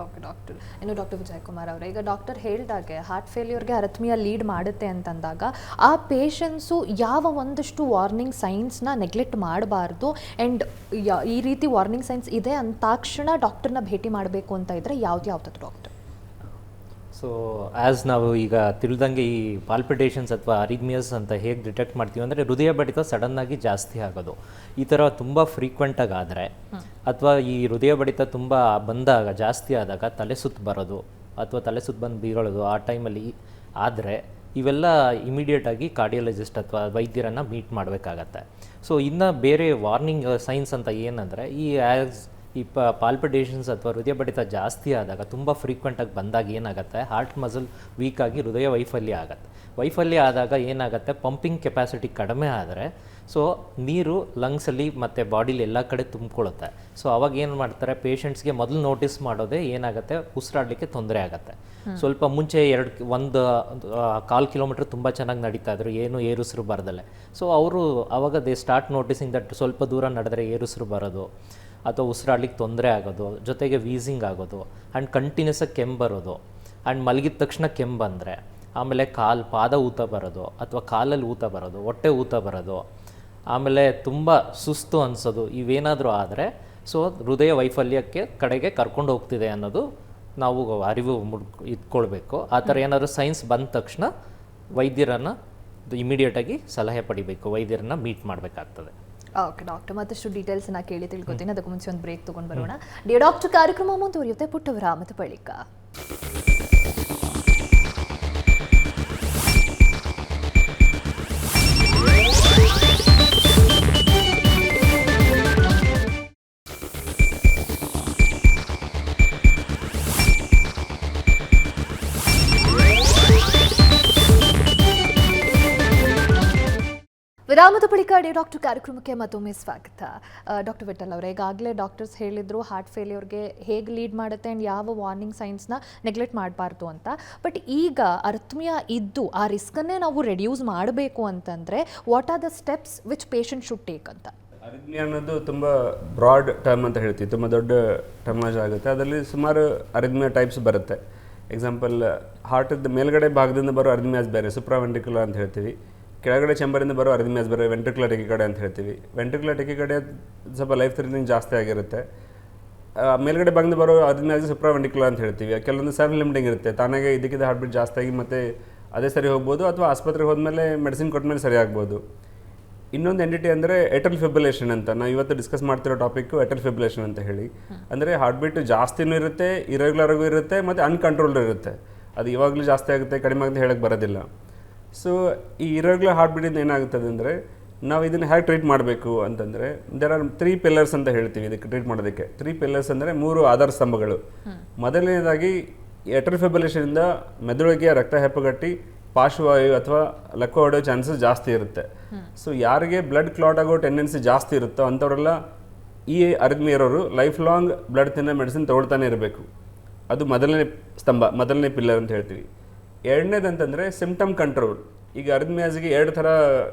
A: Okay doctor. ಇನ್ನು ಡಾಕ್ಟರ್ ವಿಜಯಕುಮಾರ್ ಅವರೇ, ಈಗ ಡಾಕ್ಟರ್ ಹೇಳಿದಾಗೆ ಹಾರ್ಟ್ ಫೇಲ್ಯೂರ್ಗೆ ಅರಿಥ್ಮಿಯಾ ಲೀಡ್ ಮಾಡುತ್ತೆ ಅಂತಂದಾಗ ಆ ಪೇಷಂಟ್ಸು ಯಾವ ಒಂದಷ್ಟು ವಾರ್ನಿಂಗ್ ಸೈನ್ಸ್ನ ನೆಗ್ಲೆಕ್ಟ್ ಮಾಡಬಾರ್ದು, ಆ್ಯಂಡ್ ಈ ರೀತಿ ವಾರ್ನಿಂಗ್ ಸೈನ್ಸ್ ಇದೆ ಅಂತಾಕ್ಷಣ ಡಾಕ್ಟರ್ನ ಭೇಟಿ ಮಾಡಬೇಕು ಅಂತ ಇದ್ದರೆ ಯಾವ್ದು ಡಾಕ್ಟರ್?
C: ಸೊ ಆ್ಯಸ್ ನಾವು ಈಗ ತಿಳಿದಂಗೆ ಈ ಪಾಲ್ಪಿಟೇಷನ್ಸ್ ಅಥವಾ ಅರಿಥ್ಮಿಯಸ್ ಅಂತ ಹೇಗೆ ಡಿಟೆಕ್ಟ್ ಮಾಡ್ತೀವಿ ಅಂದರೆ, ಹೃದಯ ಬಡಿತ ಸಡನ್ನಾಗಿ ಜಾಸ್ತಿ ಆಗೋದು ಈ ಥರ ತುಂಬ ಫ್ರೀಕ್ವೆಂಟಾಗಿ ಆದರೆ, ಅಥವಾ ಈ ಹೃದಯ ಬಡಿತ ತುಂಬ ಬಂದಾಗ ಜಾಸ್ತಿ ಆದಾಗ ತಲೆ ಸುತ್ತು ಬರೋದು ಅಥವಾ ತಲೆ ಸುತ್ತು ಬಂದು ಬೀಳೋದು ಆ ಟೈಮಲ್ಲಿ ಆದರೆ, ಇವೆಲ್ಲ ಇಮಿಡಿಯೇಟಾಗಿ ಕಾರ್ಡಿಯಾಲಜಿಸ್ಟ್ ಅಥವಾ ವೈದ್ಯರನ್ನು ಮೀಟ್ ಮಾಡಬೇಕಾಗತ್ತೆ. ಸೊ ಇನ್ನು ಬೇರೆ ವಾರ್ನಿಂಗ್ ಸೈನ್ಸ್ ಅಂತ ಏನಂದರೆ, ಈ ಈ ಪಾಲ್ಪಿಟೇಷನ್ಸ್ ಅಥವಾ ಹೃದಯ ಬಡಿತ ಜಾಸ್ತಿ ಆದಾಗ ತುಂಬ ಫ್ರೀಕ್ವೆಂಟಾಗಿ ಬಂದಾಗ ಏನಾಗುತ್ತೆ, ಹಾರ್ಟ್ ಮಸಲ್ ವೀಕ್ ಆಗಿ ಹೃದಯ ವೈಫಲ್ಯ ಆಗುತ್ತೆ. ವೈಫಲ್ಯ ಆದಾಗ ಏನಾಗುತ್ತೆ, ಪಂಪಿಂಗ್ ಕೆಪಾಸಿಟಿ ಕಡಿಮೆ ಆದರೆ ಸೊ ನೀರು ಲಂಗ್ಸಲ್ಲಿ ಮತ್ತು ಬಾಡಿಲಿ ಎಲ್ಲ ಕಡೆ ತುಂಬಿಕೊಳ್ಳುತ್ತೆ. ಸೊ ಅವಾಗ ಏನು ಮಾಡ್ತಾರೆ, ಪೇಷಂಟ್ಸ್ಗೆ ಮೊದಲು ನೋಟಿಸ್ ಮಾಡೋದೇ ಏನಾಗುತ್ತೆ, ಉಸಿರಾಡಲಿಕ್ಕೆ ತೊಂದರೆ ಆಗುತ್ತೆ. ಸ್ವಲ್ಪ ಮುಂಚೆ 1.25 ಕಿಲೋಮೀಟ್ರ್ ತುಂಬ ಚೆನ್ನಾಗಿ ನಡೀತಾ ಇದ್ರು, ಏನು ಏರುಸಿರು ಬರದಲ್ಲೇ. ಸೊ ಅವರು ಅವಾಗ ದೇ ಸ್ಟಾರ್ಟ್ ನೋಟಿಸಿಂಗ್ ದಟ್ ಸ್ವಲ್ಪ ದೂರ ನಡೆದ್ರೆ ಏರುಸಿರು ಬರೋದು ಅಥವಾ ಉಸಿರಾಡ್ಲಿಕ್ಕೆ ತೊಂದರೆ ಆಗೋದು, ಜೊತೆಗೆ ವೀಸಿಂಗ್ ಆಗೋದು ಆ್ಯಂಡ್ ಕಂಟಿನ್ಯೂಸ್ ಆಗಿ ಕೆಮ್ಮು ಬರೋದು ಆ್ಯಂಡ್ ಮಲಗಿದ ತಕ್ಷಣ ಕೆಮ್ಮು ಬಂದರೆ, ಆಮೇಲೆ ಪಾದ ಊತ ಬರೋದು ಅಥವಾ ಕಾಲಲ್ಲಿ ಊತ ಬರೋದು, ಹೊಟ್ಟೆ ಊತ ಬರೋದು, ಆಮೇಲೆ ತುಂಬ ಸುಸ್ತು ಅನಿಸೋದು, ಇವೇನಾದರೂ ಆದರೆ ಸೊ ಹೃದಯ ವೈಫಲ್ಯಕ್ಕೆ ಕಡೆಗೆ ಕರ್ಕೊಂಡು ಹೋಗ್ತಿದೆ ಅನ್ನೋದು ನಾವು ಅರಿವು ಇಟ್ಕೊಳ್ಬೇಕು. ಆ ಥರ ಏನಾದರೂ ಸೈನ್ಸ್ ಬಂದ ತಕ್ಷಣ ವೈದ್ಯರನ್ನು ಇಮಿಡಿಯೇಟಾಗಿ ಸಲಹೆ ಪಡಿಬೇಕು, ವೈದ್ಯರನ್ನು ಮೀಟ್ ಮಾಡಬೇಕಾಗ್ತದೆ.
A: ಓಕೆ ಡಾಕ್ಟರ್, ಮತ್ತಷ್ಟು ಡೀಟೇಲ್ಸ್ನ ಕೇಳಿ ತಿಳ್ಕೊತೀನಿ. ಅದಕ್ಕೂ ಮುಂಚೆ ಒಂದು ಬ್ರೇಕ್ ತೊಗೊಂಡು ಬರೋಣ. ಡಿಯರ್ ಡಾಕ್ಟರ್ ಕಾರ್ಯಕ್ರಮ ಮುಂದುವರಿಯುತ್ತೆ ಪುಟ್ಟ ವಿರಾಮದ ಬಳಿಕ. ವಿರಾಮದ ಬಳಿಕ ಡಾಕ್ಟರ್ ಕಾರ್ಯಕ್ರಮಕ್ಕೆ ಮತ್ತೊಮ್ಮೆ ಸ್ವಾಗತ. ಡಾಕ್ಟರ್ ವಿಠಲ್ ಅವರೇ, ಈಗಾಗಲೇ ಡಾಕ್ಟರ್ಸ್ ಹೇಳಿದ್ರು ಹಾರ್ಟ್ ಫೇಲ್ಯೂರ್ಗೆ ಹೇಗೆ ಲೀಡ್ ಮಾಡುತ್ತೆ ಆ್ಯಂಡ್ ಯಾವ ವಾರ್ನಿಂಗ್ ಸೈನ್ಸ್ನ ನೆಗ್ಲೆಕ್ಟ್ ಮಾಡಬಾರ್ದು ಅಂತ. ಬಟ್ ಈಗ ಅರ್ಥಮಿಯಾ ಇದ್ದು ಆ ರಿಸ್ಕನ್ನೇ ನಾವು ರೆಡ್ಯೂಸ್ ಮಾಡಬೇಕು ಅಂತಂದರೆ what are the steps which patient should take ಅಂತ?
D: ಅರಿಥ್ಮಿಯಾ ಅನ್ನೋದು ತುಂಬ ಬ್ರಾಡ್ ಟರ್ಮ್ ಅಂತ ಹೇಳ್ತೀವಿ, ತುಂಬ ದೊಡ್ಡ ಟರ್ಮಾಜ್ ಆಗುತ್ತೆ. ಅದರಲ್ಲಿ ಸುಮಾರು ಅರಿಥ್ಮಿಯಾ ಟೈಪ್ಸ್ ಬರುತ್ತೆ. ಎಕ್ಸಾಂಪಲ್, ಹಾರ್ಟದ ಮೇಲ್ಗಡೆ ಭಾಗದಿಂದ ಬರೋ ಅರಿಥ್ಮಿಯಾಸ್ ಬೇರೆ, ಸುಪ್ರಾವೆಂಟ್ರಿಕ್ಯುಲರ್ ಅಂತ ಹೇಳ್ತೀವಿ. ಕೆಳಗಡೆ ಚೆಂಬರಿಂದ ಬರೋ ಅರಿಥ್ಮಿಯಾಸ್ ಬೇರೆ, ವೆಂಟ್ರಿಕ್ಯುಲರ್ ಟೆಕಿಕಾರ್ಡಿಯಾ ಅಂತ ಹೇಳ್ತೀವಿ. ವೆಂಟ್ರಿಕ್ಯುಲರ್ ಟೆಕಿಕಾರ್ಡಿಯಾ ಸ್ವಲ್ಪ ಲೈಫ್ ಥ್ರೆಟನಿಂಗ್ ಜಾಸ್ತಿ ಆಗಿರುತ್ತೆ. ಮೇಲ್ಗಡೆ ಭಾಗದಿಂದ ಬರೋ ಅರಿಥ್ಮಿಯಾಸ್ ಸುಪ್ರಾವೆಂಟ್ರಿಕ್ಯುಲರ್ ಅಂತ ಹೇಳ್ತೀವಿ. ಕೆಲವೊಂದು ಸೆಲ್ಫ್ ಲಿಮಿಟಿಂಗ್ ಇರುತ್ತೆ, ತಾನಾಗೆ ಇದಕ್ಕಿಂತ ಹಾರ್ಟ್ ಬೀಟ್ ಜಾಸ್ತಿ ಆಗಿ ಮತ್ತೆ ಅದೇ ಸರಿ ಹೋಗ್ಬೋದು, ಅಥವಾ ಆಸ್ಪತ್ರೆಗೆ ಹೋದ್ಮೇಲೆ ಮೆಡಿಸಿನ್ ಕೊಟ್ಮೇಲೆ ಸರಿ ಆಗ್ಬೋದು. ಇನ್ನೊಂದು ಎಂಟಿಟಿ ಅಂದರೆ ಏಟ್ರಿಯಲ್ ಫಿಬ್ರಿಲೇಷನ್ ಅಂತ. ನಾವು ಇವತ್ತು ಡಿಸ್ಕಸ್ ಮಾಡ್ತಿರೋ ಟಾಪಿಕ್ಕು ಏಟ್ರಿಯಲ್ ಫಿಬ್ರಿಲೇಷನ್ ಅಂತ ಹೇಳಿ. ಅಂದರೆ ಹಾರ್ಟ್ ಬೀಟ್ ಜಾಸ್ತಿನೂ ಇರುತ್ತೆ, ಇರೆಗ್ಯುಲರ್ ಆಗೂ ಇರುತ್ತೆ, ಮತ್ತು ಅನ್ಕಂಟ್ರೋಲ್ಡ್ ಇರುತ್ತೆ. ಅದು ಇವಾಗಲೂ ಜಾಸ್ತಿ ಆಗುತ್ತೆ, ಕಡಿಮೆ ಆಗುತ್ತೆ ಹೇಳಕ್ಕೆ ಬರೋದಿಲ್ಲ. ಸೊ ಈ ಇರೆಗ್ಯುಲರ್ ಹಾರ್ಟ್ ಬೀಟಿಂದ ಏನಾಗುತ್ತದೆ ಅಂದರೆ, ನಾವು ಇದನ್ನು ಹೇಗೆ ಟ್ರೀಟ್ ಮಾಡಬೇಕು ಅಂತಂದರೆ, ದೇರ್ ಆರ್ 3 ಪಿಲ್ಲರ್ಸ್ ಅಂತ ಹೇಳ್ತೀವಿ ಇದಕ್ಕೆ ಟ್ರೀಟ್ ಮಾಡೋದಕ್ಕೆ. 3 ಪಿಲ್ಲರ್ಸ್ ಅಂದರೆ 3 ಆಧಾರ ಸ್ತಂಭಗಳು. ಮೊದಲನೇದಾಗಿ ಏಟ್ರಿಯಲ್ ಫಿಬ್ರಿಲೇಷನಿಂದ ಮೆದುಳಿಗೆ ರಕ್ತ ಹೆಪ್ಪುಗಟ್ಟಿ ಪಾರ್ಶ್ವವಾಯು ಅಥವಾ ಲಕ್ವ ಹೊಡೆಯೋ ಚಾನ್ಸಸ್ ಜಾಸ್ತಿ ಇರುತ್ತೆ. ಸೊ ಯಾರಿಗೆ ಬ್ಲಡ್ ಕ್ಲಾಟ್ ಆಗೋ ಟೆಂಡೆನ್ಸಿ ಜಾಸ್ತಿ ಇರುತ್ತೋ ಅಂಥವರೆಲ್ಲ ಈ ಅರಿಥ್ಮಿಯಾ ಇರೋರು ಲೈಫ್ ಲಾಂಗ್ ಬ್ಲಡ್ ತಿನ್ನೋ ಮೆಡಿಸಿನ್ ತೊಗೊಳ್ತಾನೆ ಇರಬೇಕು. ಅದು ಮೊದಲನೇ ಸ್ತಂಭ, ಮೊದಲನೇ ಪಿಲ್ಲರ್ ಅಂತ ಹೇಳ್ತೀವಿ. ಎರಡನೇದಂತಂದರೆ ಸಿಂಪ್ಟಮ್ ಕಂಟ್ರೋಲ್. ಈಗ ಅರಿಥ್ಮಿಯಾಸ್ಗೆ 2 ಥರ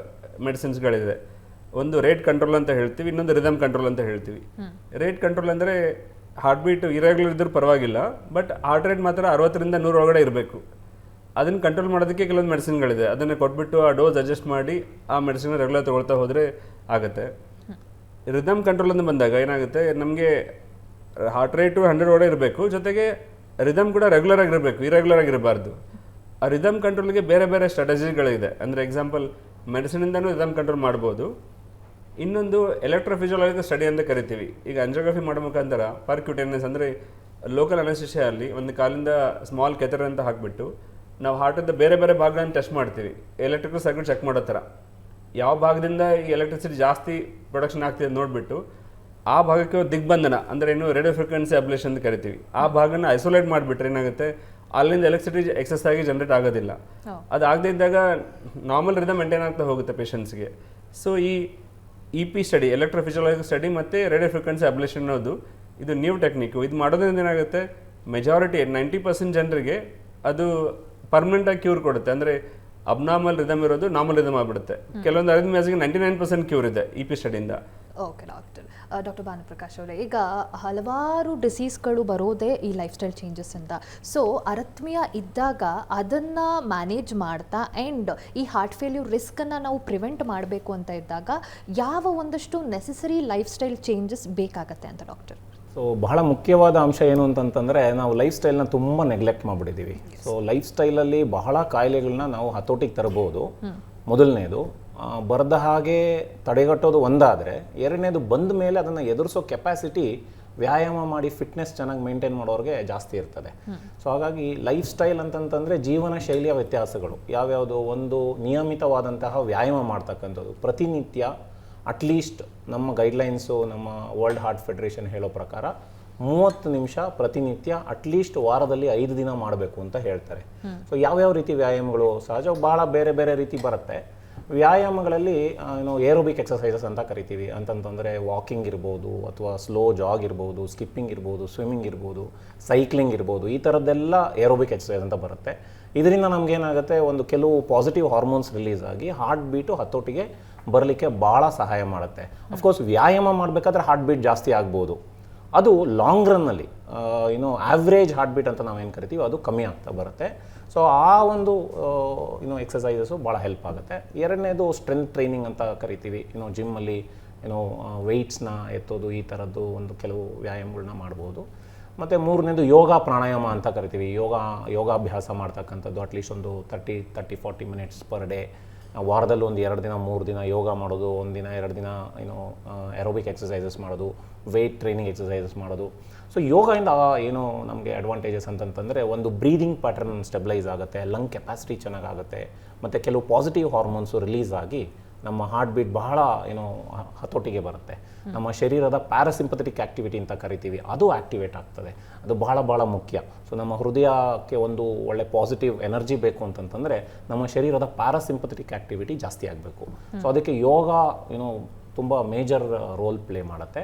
D: ಮೆಡಿಸಿನ್ಸ್ಗಳಿದೆ. ಒಂದು ರೇಟ್ ಕಂಟ್ರೋಲ್ ಅಂತ ಹೇಳ್ತೀವಿ, ಇನ್ನೊಂದು ರಿದಮ್ ಕಂಟ್ರೋಲ್ ಅಂತ ಹೇಳ್ತೀವಿ. ರೇಟ್ ಕಂಟ್ರೋಲ್ ಅಂದರೆ ಹಾರ್ಟ್ ಬೀಟ್ ಇರೆಗ್ಯುಲರ್ ಇದ್ರೂ ಪರವಾಗಿಲ್ಲ, ಬಟ್ ಹಾರ್ಟ್ ರೇಟ್ ಮಾತ್ರ 60ರಿಂದ 100 ಒಳಗಡೆ ಇರಬೇಕು. ಅದನ್ನು ಕಂಟ್ರೋಲ್ ಮಾಡೋದಕ್ಕೆ ಕೆಲವೊಂದು ಮೆಡಿಸಿನ್ಗಳಿದೆ, ಅದನ್ನು ಕೊಟ್ಬಿಟ್ಟು ಆ ಡೋಸ್ ಅಡ್ಜಸ್ಟ್ ಮಾಡಿ ಆ ಮೆಡಿಸಿನ್ ರೆಗ್ಯುಲರ್ ತೊಗೊಳ್ತಾ ಹೋದರೆ ಆಗುತ್ತೆ. ರಿದಮ್ ಕಂಟ್ರೋಲ್ ಅಂತ ಬಂದಾಗ ಏನಾಗುತ್ತೆ, ನಮಗೆ ಹಾರ್ಟ್ ರೇಟು 100 ಒಳಗಡೆ ಇರಬೇಕು, ಜೊತೆಗೆ ರಿದಮ್ ಕೂಡ ರೆಗ್ಯುಲರ್ ಆಗಿರಬೇಕು, ಇರೆಗ್ಯುಲರ್ ಆಗಿರಬಾರ್ದು. ಆ ರಿದಮ್ ಕಂಟ್ರೋಲ್ಗೆ ಬೇರೆ ಬೇರೆ ಸ್ಟ್ರಾಟಜಿಗಳಿದೆ. ಅಂದರೆ ಎಕ್ಸಾಂಪಲ್, ಮೆಡಿಸಿನಿಂದನೂ ರಿದಮ್ ಕಂಟ್ರೋಲ್ ಮಾಡ್ಬೋದು. ಇನ್ನೊಂದು ಎಲೆಕ್ಟ್ರೋಫಿಸಿಯಾಲಜಿಕಲ್ ಸ್ಟಡಿ ಅಂತ ಕರಿತೀವಿ. ಈಗ ಆಂಜಿಯೋಗ್ರಫಿ ಮಾಡೋ ಮುಖಾಂತರ ಪರ್ಕ್ಯೂಟೇನಿಯಸ್ ಅಂದರೆ ಲೋಕಲ್ ಅನಸ್ಟೇಷಿಯಲ್ಲಿ ಒಂದು ಕಾಲಿಂದ ಸ್ಮಾಲ್ ಕೆಥರ್ ಅಂತ ಹಾಕಿಬಿಟ್ಟು ನಾವು ಹಾರ್ಟದ ಬೇರೆ ಬೇರೆ ಭಾಗಗಳನ್ನು ಟೆಸ್ಟ್ ಮಾಡ್ತೀವಿ, ಎಲೆಕ್ಟ್ರಿಕಲ್ ಸರ್ಕ್ಯೂಟ್ ಚೆಕ್ ಮಾಡೋ ಥರ. ಯಾವ ಭಾಗದಿಂದ ಈ ಎಲೆಕ್ಟ್ರಿಸಿಟಿ ಜಾಸ್ತಿ ಪ್ರೊಡಕ್ಷನ್ ಆಗ್ತಿದೆ ನೋಡಿಬಿಟ್ಟು ಆ ಭಾಗಕ್ಕೆ ದಿಗ್ಬಂಧನ ಅಂದರೆ ಏನು ರೇಡಿಯೋ ಫ್ರೀಕ್ವೆನ್ಸಿ ಅಬ್ಲೇಷನ್ ಅಂತ ಕರಿತೀವಿ, ಆ ಭಾಗನ ಐಸೋಲೇಟ್ ಮಾಡಿಬಿಟ್ರೆ ಏನಾಗುತ್ತೆ, ಅಲ್ಲಿಂದ ಎಲೆಕ್ಟ್ರಿಸಿಟಿ ಎಕ್ಸಸ್ ಆಗಿ ಜನರೇಟ್ ಆಗೋದಿಲ್ಲ. ಅದು ಆಗದೇ ಇದ್ದಾಗ ನಾರ್ಮಲ್ ರಿದಮ್ ಮೇಂಟೈನ್ ಆಗ್ತಾ ಹೋಗುತ್ತೆ ಪೇಷಂಟ್ಸ್ಗೆ. ಸೊ ಈ EP ಸ್ಟಡಿ, ಎಲೆಕ್ಟ್ರೋಫಿಸಿಯಾಲಜಿಕಲ್ ಸ್ಟಡಿ ಮತ್ತು ರೇಡಿಯೋ ಫ್ರೀಕ್ವೆನ್ಸಿ ಅಬ್ಲೇಷನ್ ಅನ್ನೋದು ಇದು ನ್ಯೂ ಟೆಕ್ನಿಕ್ಕು. ಇದು ಮಾಡೋದ್ರಿಂದ ಏನಾಗುತ್ತೆ, ಮೆಜಾರಿಟಿ 90% ಜನರಿಗೆ ಅದು ಪರ್ಮನೆಂಟಾಗಿ ಕ್ಯೂರ್ ಕೊಡುತ್ತೆ. ಅಂದರೆ ಅಬ್ನಾರ್ಮಲ್ ರಿದಮ್ ಇರೋದು ನಾರ್ಮಲ್ ರಿದಮ್ ಆಗಿಬಿಡುತ್ತೆ. ಕೆಲವೊಂದು ಅರಿಥ್ಮಿಯಾಸ್ಗೆ 99% ಕ್ಯೂರ್ ಇದೆ EP ಸ್ಟಡಿಯಿಂದ.
A: ಓಕೆ ಡಾಕ್ಟರ್ ಭಾನುಪ್ರಕಾಶ್ ಅವರೇ, ಈಗ ಹಲವಾರು ಡಿಸೀಸ್ಗಳು ಬರೋದೇ ಈ ಲೈಫ್ ಸ್ಟೈಲ್ ಚೇಂಜಸ್ಸಿಂದ. ಸೊ ಅರಿಥ್ಮಿಯಾ ಇದ್ದಾಗ ಅದನ್ನು ಮ್ಯಾನೇಜ್ ಮಾಡ್ತಾ ಆ್ಯಂಡ್ ಈ ಹಾರ್ಟ್ ಫೇಲ್ಯೂರ್ ರಿಸ್ಕನ್ನು ನಾವು ಪ್ರಿವೆಂಟ್ ಮಾಡಬೇಕು ಅಂತ ಇದ್ದಾಗ ಯಾವ ಒಂದಷ್ಟು ನೆಸೆಸರಿ ಲೈಫ್ ಸ್ಟೈಲ್ ಚೇಂಜಸ್ ಬೇಕಾಗತ್ತೆ ಅಂತ ಡಾಕ್ಟರ್?
B: ಸೊ ಬಹಳ ಮುಖ್ಯವಾದ ಅಂಶ ಏನು ಅಂತಂತಂದರೆ, ನಾವು ಲೈಫ್ ಸ್ಟೈಲ್ನ ತುಂಬ ನೆಗ್ಲೆಕ್ಟ್ ಮಾಡಿಬಿಟ್ಟಿದ್ದೀವಿ. ಸೊ ಲೈಫ್ ಸ್ಟೈಲಲ್ಲಿ ಬಹಳ ಕಾಯಿಲೆಗಳನ್ನ ನಾವು ಹತೋಟಿಗೆ ತರಬಹುದು. ಮೊದಲನೇದು ಬರದ ಹಾಗೆ ತಡೆಗಟ್ಟೋದು ಒಂದಾದರೆ, ಎರಡನೇದು ಬಂದ ಮೇಲೆ ಅದನ್ನು ಎದುರಿಸೋ ಕೆಪಾಸಿಟಿ ವ್ಯಾಯಾಮ ಮಾಡಿ ಫಿಟ್ನೆಸ್ ಚೆನ್ನಾಗಿ ಮೇಂಟೈನ್ ಮಾಡೋರಿಗೆ ಜಾಸ್ತಿ ಇರ್ತದೆ. ಸೊ ಹಾಗಾಗಿ ಲೈಫ್ ಸ್ಟೈಲ್ ಅಂತಂತಂದರೆ ಜೀವನ ಶೈಲಿಯ ವ್ಯತ್ಯಾಸಗಳು ಯಾವ್ಯಾವುದು, ಒಂದು ನಿಯಮಿತವಾದಂತಹ ವ್ಯಾಯಾಮ ಮಾಡ್ತಕ್ಕಂಥದ್ದು, ಪ್ರತಿನಿತ್ಯ ಅಟ್ಲೀಸ್ಟ್ ನಮ್ಮ ಗೈಡ್ಲೈನ್ಸು ನಮ್ಮ ವರ್ಲ್ಡ್ ಹಾರ್ಟ್ ಫೆಡರೇಷನ್ ಹೇಳೋ ಪ್ರಕಾರ 30 ನಿಮಿಷ ಪ್ರತಿನಿತ್ಯ ಅಟ್ಲೀಸ್ಟ್ ವಾರದಲ್ಲಿ 5 ದಿನ ಮಾಡಬೇಕು ಅಂತ ಹೇಳ್ತಾರೆ. ಸೊ ಯಾವ್ಯಾವ ರೀತಿ ವ್ಯಾಯಾಮಗಳು ಸಹಜ ಭಾಳ ಬೇರೆ ಬೇರೆ ರೀತಿ ಬರುತ್ತೆ. ವ್ಯಾಯಾಮಗಳಲ್ಲಿ ಏರೋಬಿಕ್ ಎಕ್ಸಸೈಸಸ್ ಅಂತ ಕರಿತೀವಿ. ಅಂತಂತಂದರೆ ವಾಕಿಂಗ್ ಇರ್ಬೋದು, ಅಥವಾ ಸ್ಲೋ ಜಾಗ್ ಇರ್ಬೋದು, ಸ್ಕಿಪ್ಪಿಂಗ್ ಇರ್ಬೋದು, ಸ್ವಿಮ್ಮಿಂಗ್ ಇರ್ಬೋದು, ಸೈಕ್ಲಿಂಗ್ ಇರ್ಬೋದು, ಈ ಥರದ್ದೆಲ್ಲ ಏರೋಬಿಕ್ ಎಕ್ಸಸೈಸ್ ಅಂತ ಬರುತ್ತೆ. ಇದರಿಂದ ನಮಗೇನಾಗುತ್ತೆ, ಒಂದು ಕೆಲವು ಪಾಸಿಟಿವ್ ಹಾರ್ಮೋನ್ಸ್ ರಿಲೀಸ್ ಆಗಿ ಹಾರ್ಟ್ ಬೀಟು ಹತೋಟಿಗೆ ಬರಲಿಕ್ಕೆ ಭಾಳ ಸಹಾಯ ಮಾಡುತ್ತೆ. ಅಫ್ಕೋರ್ಸ್ ವ್ಯಾಯಾಮ ಮಾಡಬೇಕಾದ್ರೆ ಹಾರ್ಟ್ ಬೀಟ್ ಜಾಸ್ತಿ ಆಗ್ಬೋದು, ಅದು ಲಾಂಗ್ ರನ್ನಲ್ಲಿ ಆವ್ರೇಜ್ ಹಾರ್ಟ್ ಬೀಟ್ ಅಂತ ನಾವೇನು ಕರಿತೀವಿ ಅದು ಕಮ್ಮಿ ಆಗ್ತಾ ಬರುತ್ತೆ. ಸೊ ಆ ಒಂದು ಎಕ್ಸಸೈಸಸ್ಸು ಭಾಳ ಹೆಲ್ಪ್ ಆಗುತ್ತೆ. ಎರಡನೇದು ಸ್ಟ್ರೆಂತ್ ಟ್ರೈನಿಂಗ್ ಅಂತ ಕರಿತೀವಿ. ಜಿಮ್ಮಲ್ಲಿ ವೆಯ್ಟ್ಸ್ನ ಎತ್ತೋದು, ಈ ಥರದ್ದು ಒಂದು ಕೆಲವು ವ್ಯಾಯಾಮಗಳನ್ನ ಮಾಡ್ಬೋದು. ಮತ್ತು ಮೂರನೇದು ಯೋಗ ಪ್ರಾಣಾಯಾಮ ಅಂತ ಕರಿತೀವಿ. ಯೋಗಾಭ್ಯಾಸ ಮಾಡ್ತಕ್ಕಂಥದ್ದು ಅಟ್ಲೀಸ್ಟ್ ಒಂದು 30-40 ಮಿನಿಟ್ಸ್ ಪರ್ ಡೇ. ವಾರದಲ್ಲಿ ಒಂದು 2 ದಿನ 3 ದಿನ ಯೋಗ ಮಾಡೋದು, 1 ದಿನ 2 ದಿನ ಏರೋಬಿಕ್ ಎಕ್ಸಸೈಸಸ್ ಮಾಡೋದು, ವೆಯ್ಟ್ ಟ್ರೈನಿಂಗ್ ಎಕ್ಸಸೈಸಸ್ ಮಾಡೋದು. ಸೊ ಯೋಗದಿಂದ ಏನು ನಮಗೆ ಅಡ್ವಾಂಟೇಜಸ್ ಅಂತಂತಂದರೆ, ಒಂದು ಬ್ರೀದಿಂಗ್ ಪ್ಯಾಟರ್ನ್ ಸ್ಟೆಬಿಲೈಸ್ ಆಗುತ್ತೆ, ಲಂಗ್ ಕೆಪಾಸಿಟಿ ಚೆನ್ನಾಗಾಗುತ್ತೆ, ಮತ್ತು ಕೆಲವು ಪಾಸಿಟಿವ್ ಹಾರ್ಮೋನ್ಸು ರಿಲೀಸ್ ಆಗಿ ನಮ್ಮ ಹಾರ್ಟ್ ಬೀಟ್ ಬಹಳ ಹತೋಟಿಗೆ ಬರುತ್ತೆ. ನಮ್ಮ ಶರೀರದ ಪ್ಯಾರಾಸಿಂಪಥೆಟಿಕ್ ಆ್ಯಕ್ಟಿವಿಟಿ ಅಂತ ಕರಿತೀವಿ, ಅದು ಆ್ಯಕ್ಟಿವೇಟ್ ಆಗ್ತದೆ. ಅದು ಬಹಳ ಮುಖ್ಯ. ಸೊ ನಮ್ಮ ಹೃದಯಕ್ಕೆ ಒಂದು ಒಳ್ಳೆ ಪಾಸಿಟಿವ್ ಎನರ್ಜಿ ಬೇಕು ಅಂತಂತಂದರೆ ನಮ್ಮ ಶರೀರದ ಪ್ಯಾರಾಸಿಂಪಥೆಟಿಕ್ ಆ್ಯಕ್ಟಿವಿಟಿ ಜಾಸ್ತಿ ಆಗಬೇಕು. ಸೊ ಅದಕ್ಕೆ ಯೋಗ ತುಂಬ ಮೇಜರ್ ರೋಲ್ ಪ್ಲೇ ಮಾಡುತ್ತೆ.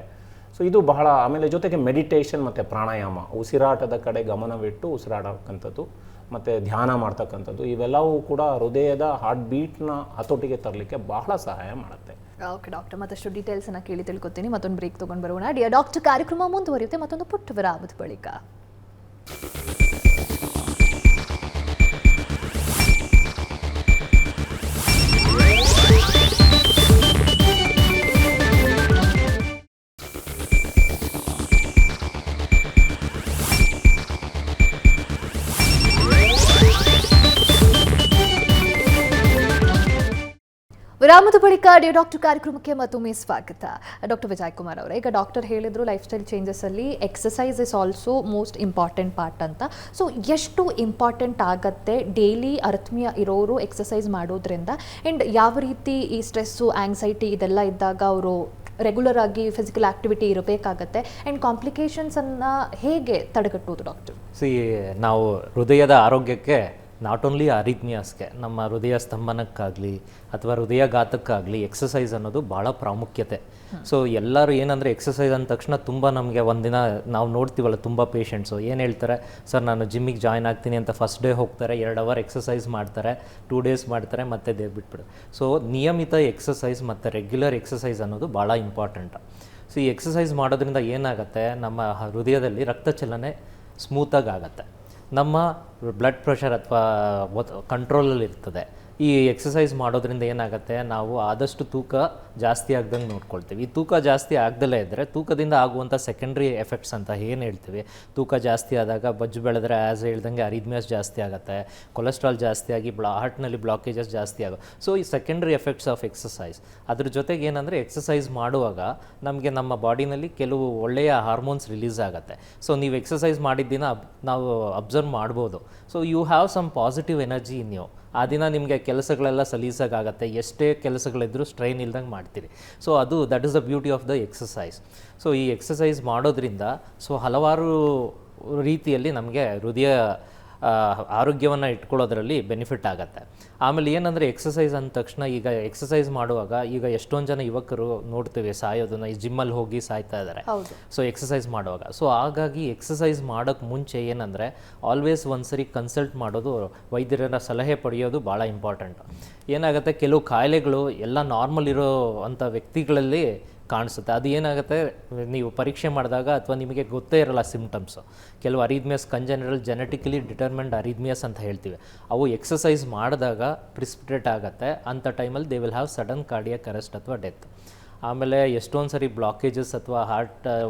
B: ಸೊ ಇದು ಬಹಳ. ಆಮೇಲೆ ಜೊತೆಗೆ ಮೆಡಿಟೇಷನ್ ಮತ್ತು ಪ್ರಾಣಾಯಾಮ, ಉಸಿರಾಟದ ಕಡೆ ಗಮನವಿಟ್ಟು ಉಸಿರಾಡಕ್ಕಂಥದ್ದು ಮತ್ತು ಧ್ಯಾನ ಮಾಡ್ತಕ್ಕಂಥದ್ದು, ಇವೆಲ್ಲವೂ ಕೂಡ ಹೃದಯದ ಹಾರ್ಟ್ ಬೀಟ್ನ ಹತೋಟಿಗೆ ತರಲಿಕ್ಕೆ ಬಹಳ ಸಹಾಯ ಮಾಡುತ್ತೆ.
A: ಓಕೆ ಡಾಕ್ಟರ್, ಮತ್ತಷ್ಟು ಡೀಟೇಲ್ಸನ್ನು ಕೇಳಿ ತಿಳ್ಕೊತೀನಿ. ಮತ್ತೊಂದು ಬ್ರೇಕ್ ತೊಗೊಂಡು ಬರೋಣ. ಡಿಯರ್ ಡಾಕ್ಟರ್ ಕಾರ್ಯಕ್ರಮ ಮುಂದುವರಿಯುತ್ತೆ ಮತ್ತೊಂದು ಪುಟ್ಟ ವಿರಾಮದ ಬಳಿಕ. ವಿರಾಮದ ಬಳಿಕ ಡಿಯರ್ ಡಾಕ್ಟರ್ ಕಾರ್ಯಕ್ರಮಕ್ಕೆ ಮತ್ತೊಮ್ಮೆ ಸ್ವಾಗತ. ಡಾಕ್ಟರ್ ವಿಜಯ್ ಕುಮಾರ್ ಅವರೇ, ಈಗ ಡಾಕ್ಟರ್ ಹೇಳಿದ್ರು ಲೈಫ್ ಸ್ಟೈಲ್ ಚೇಂಜಸಲ್ಲಿ exercise is also most important part ಅಂತ. ಸೊ ಎಷ್ಟು ಇಂಪಾರ್ಟೆಂಟ್ ಆಗುತ್ತೆ ಡೈಲಿ ಅರಿಥ್ಮಿಯಾ ಇರೋರು ಎಕ್ಸಸೈಸ್ ಮಾಡೋದ್ರಿಂದ? ಆ್ಯಂಡ್ ಯಾವ ರೀತಿ ಈ ಸ್ಟ್ರೆಸ್ಸು, ಆಂಗ್ಸೈಟಿ ಇದೆಲ್ಲ ಇದ್ದಾಗ ಅವರು ರೆಗ್ಯುಲರ್ ಆಗಿ ಫಿಸಿಕಲ್ ಆ್ಯಕ್ಟಿವಿಟಿ ಇರಬೇಕಾಗತ್ತೆ, ಆ್ಯಂಡ್ ಕಾಂಪ್ಲಿಕೇಶನ್ಸನ್ನು ಹೇಗೆ ತಡೆಗಟ್ಟೋದು ಡಾಕ್ಟರ್?
C: ನಾವು ಹೃದಯದ ಆರೋಗ್ಯಕ್ಕೆ ನಾಟ್ ಓನ್ಲಿ ಅರಿಥ್ಮಿಯಾಸ್ಗೆ, ನಮ್ಮ ಹೃದಯ ಸ್ತಂಭನಕ್ಕಾಗಲಿ ಅಥವಾ ಹೃದಯಘಾತಕ್ಕಾಗಲಿ ಎಕ್ಸಸೈಸ್ ಅನ್ನೋದು ಭಾಳ ಪ್ರಾಮುಖ್ಯತೆ. ಸೊ ಎಲ್ಲರೂ ಏನಂದರೆ ಎಕ್ಸಸೈಸ್ ಅಂದ ತಕ್ಷಣ ತುಂಬ ನಮಗೆ ಒಂದಿನ ನಾವು ನೋಡ್ತೀವಲ್ಲ, ತುಂಬ ಪೇಷಂಟ್ಸು ಏನು ಹೇಳ್ತಾರೆ, ಸರ್ ನಾನು ಜಿಮ್ಮಿಗೆ ಜಾಯ್ನ್ ಆಗ್ತೀನಿ ಅಂತ ಫಸ್ಟ್ ಡೇ ಹೋಗ್ತಾರೆ, 2 ಅವರ್ ಎಕ್ಸಸೈಸ್ ಮಾಡ್ತಾರೆ, 2 ಡೇಸ್ ಮಾಡ್ತಾರೆ, ಮತ್ತೆ ಬಿಟ್ಬಿಡು. ಸೊ ನಿಯಮಿತ ಎಕ್ಸಸೈಸ್ ಮತ್ತು ರೆಗ್ಯುಲರ್ ಎಕ್ಸಸೈಸ್ ಅನ್ನೋದು ಭಾಳ ಇಂಪಾರ್ಟೆಂಟ್. ಸೊ ಈ ಎಕ್ಸಸೈಸ್ ಮಾಡೋದ್ರಿಂದ ಏನಾಗುತ್ತೆ, ನಮ್ಮ ಹೃದಯದಲ್ಲಿ ರಕ್ತ ಚಲನೆ ಸ್ಮೂತಾಗಿ ಆಗುತ್ತೆ, ನಮ್ಮ ಬ್ಲಡ್ ಪ್ರೆಷರ್ ಅಥವಾ ಕಂಟ್ರೋಲಲ್ಲಿ ಇರ್ತದೆ. ಈ ಎಕ್ಸಸೈಸ್ ಮಾಡೋದ್ರಿಂದ ಏನಾಗುತ್ತೆ, ನಾವು ಆದಷ್ಟು ತೂಕ ಜಾಸ್ತಿ ಆಗ್ದಂಗೆ ನೋಡ್ಕೊಳ್ತೀವಿ. ಈ ತೂಕ ಜಾಸ್ತಿ ಆಗ್ದಲೇ ಇದ್ದರೆ ತೂಕದಿಂದ ಆಗುವಂಥ ಸೆಕೆಂಡ್ರಿ ಎಫೆಕ್ಟ್ಸ್ ಅಂತ ಏನು ಹೇಳ್ತೀವಿ, ತೂಕ ಜಾಸ್ತಿ ಆದಾಗ ಬಜ್ಜು ಬೆಳೆದ್ರೆ ಆ್ಯಸ್ ಹೇಳ್ದಂಗೆ ಅರಿಥ್ಮಿಯಾಸ್ ಜಾಸ್ತಿ ಆಗುತ್ತೆ, ಕೊಲೆಸ್ಟ್ರಾಲ್ ಜಾಸ್ತಿ ಆಗಿ ಹಾರ್ಟ್ನಲ್ಲಿ ಬ್ಲಾಕೇಜಸ್ ಜಾಸ್ತಿ ಆಗೋ. ಸೊ ಈ ಸೆಕೆಂಡ್ರಿ ಎಫೆಕ್ಟ್ಸ್ ಆಫ್ ಎಕ್ಸಸೈಸ್. ಅದ್ರ ಜೊತೆಗೆ ಏನಂದರೆ ಎಕ್ಸಸೈಸ್ ಮಾಡುವಾಗ ನಮಗೆ ನಮ್ಮ ಬಾಡಿನಲ್ಲಿ ಕೆಲವು ಒಳ್ಳೆಯ ಹಾರ್ಮೋನ್ಸ್ ರಿಲೀಸ್ ಆಗುತ್ತೆ. ಸೊ ನೀವು ಎಕ್ಸಸೈಸ್ ಮಾಡಿದ ದಿನ ನಾವು ಅಬ್ಸರ್ವ್ ಮಾಡ್ಬೋದು. So you have some positive energy in you. ಆ ದಿನ ನಿಮಗೆ ಕೆಲಸಗಳೆಲ್ಲ ಸಲೀಸಾಗುತ್ತೆ, ಎಷ್ಟೇ ಕೆಲಸಗಳಿದ್ರೂ ಸ್ಟ್ರೈನ್ ಇಲ್ದಂಗೆ ಮಾಡ್ತೀರಿ. So that is the beauty of the exercise. So ಈ ಎಕ್ಸಸೈಸ್ ಮಾಡೋದ್ರಿಂದ ಹಲವಾರು ರೀತಿಯಲ್ಲಿ ನಮಗೆ ಹೃದಯ ಆರೋಗ್ಯವನ್ನು ಇಟ್ಕೊಳ್ಳೋದ್ರಲ್ಲಿ ಬೆನಿಫಿಟ್ ಆಗುತ್ತೆ. ಆಮೇಲೆ ಏನಂದರೆ ಎಕ್ಸಸೈಸ್ ಅಂದ ತಕ್ಷಣ, ಈಗ ಎಕ್ಸಸೈಸ್ ಮಾಡುವಾಗ ಈಗ ಎಷ್ಟೊಂದು ಜನ ಯುವಕರು ನೋಡ್ತೀವಿ ಸಾಯೋದನ್ನು, ಈ ಜಿಮ್ಮಲ್ಲಿ ಹೋಗಿ ಸಾಯ್ತಾ ಇದ್ದಾರೆ ಸೊ ಎಕ್ಸಸೈಸ್ ಮಾಡುವಾಗ. ಸೊ ಹಾಗಾಗಿ ಎಕ್ಸಸೈಸ್ ಮಾಡೋಕ್ಕೆ ಮುಂಚೆ ಏನಂದರೆ ಆಲ್ವೇಸ್ ಒಂದ್ಸರಿ ಕನ್ಸಲ್ಟ್ ಮಾಡೋದು, ವೈದ್ಯರ ಸಲಹೆ ಪಡೆಯೋದು ಭಾಳ ಇಂಪಾರ್ಟೆಂಟ್. ಏನಾಗುತ್ತೆ, ಕೆಲವು ಕಾಯಿಲೆಗಳು ಎಲ್ಲ ನಾರ್ಮಲ್ ಇರೋ ಅಂಥ ವ್ಯಕ್ತಿಗಳಲ್ಲಿ ಕಾಣಿಸುತ್ತೆ. ಅದು ಏನಾಗುತ್ತೆ, ನೀವು ಪರೀಕ್ಷೆ ಮಾಡಿದಾಗ ಅಥವಾ ನಿಮಗೆ ಗೊತ್ತೇ ಇರಲ್ಲ ಸಿಮ್ಟಮ್ಸು. ಕೆಲವು ಅರಿಥ್ಮಿಯಾಸ್ ಕಂಜೆನರಲ್ ಜೆನೆಟಿಕಲಿ ಡಿಟರ್ಮೆಂಡ್ ಅರಿಥ್ಮಿಯಾಸ್ ಅಂತ ಹೇಳ್ತೀವಿ, ಅವು ಎಕ್ಸಸೈಸ್ ಮಾಡಿದಾಗ ಪ್ರಿಸಿಪಿಟೇಟ್ ಆಗುತ್ತೆ. ಅಂಥ ಟೈಮಲ್ಲಿ they will have sudden cardiac arrest ಅಥವಾ ಡೆತ್. ಆಮೇಲೆ ಎಷ್ಟೊಂದು ಸರಿ ಬ್ಲಾಕೇಜಸ್ ಅಥವಾ ಹಾರ್ಟ್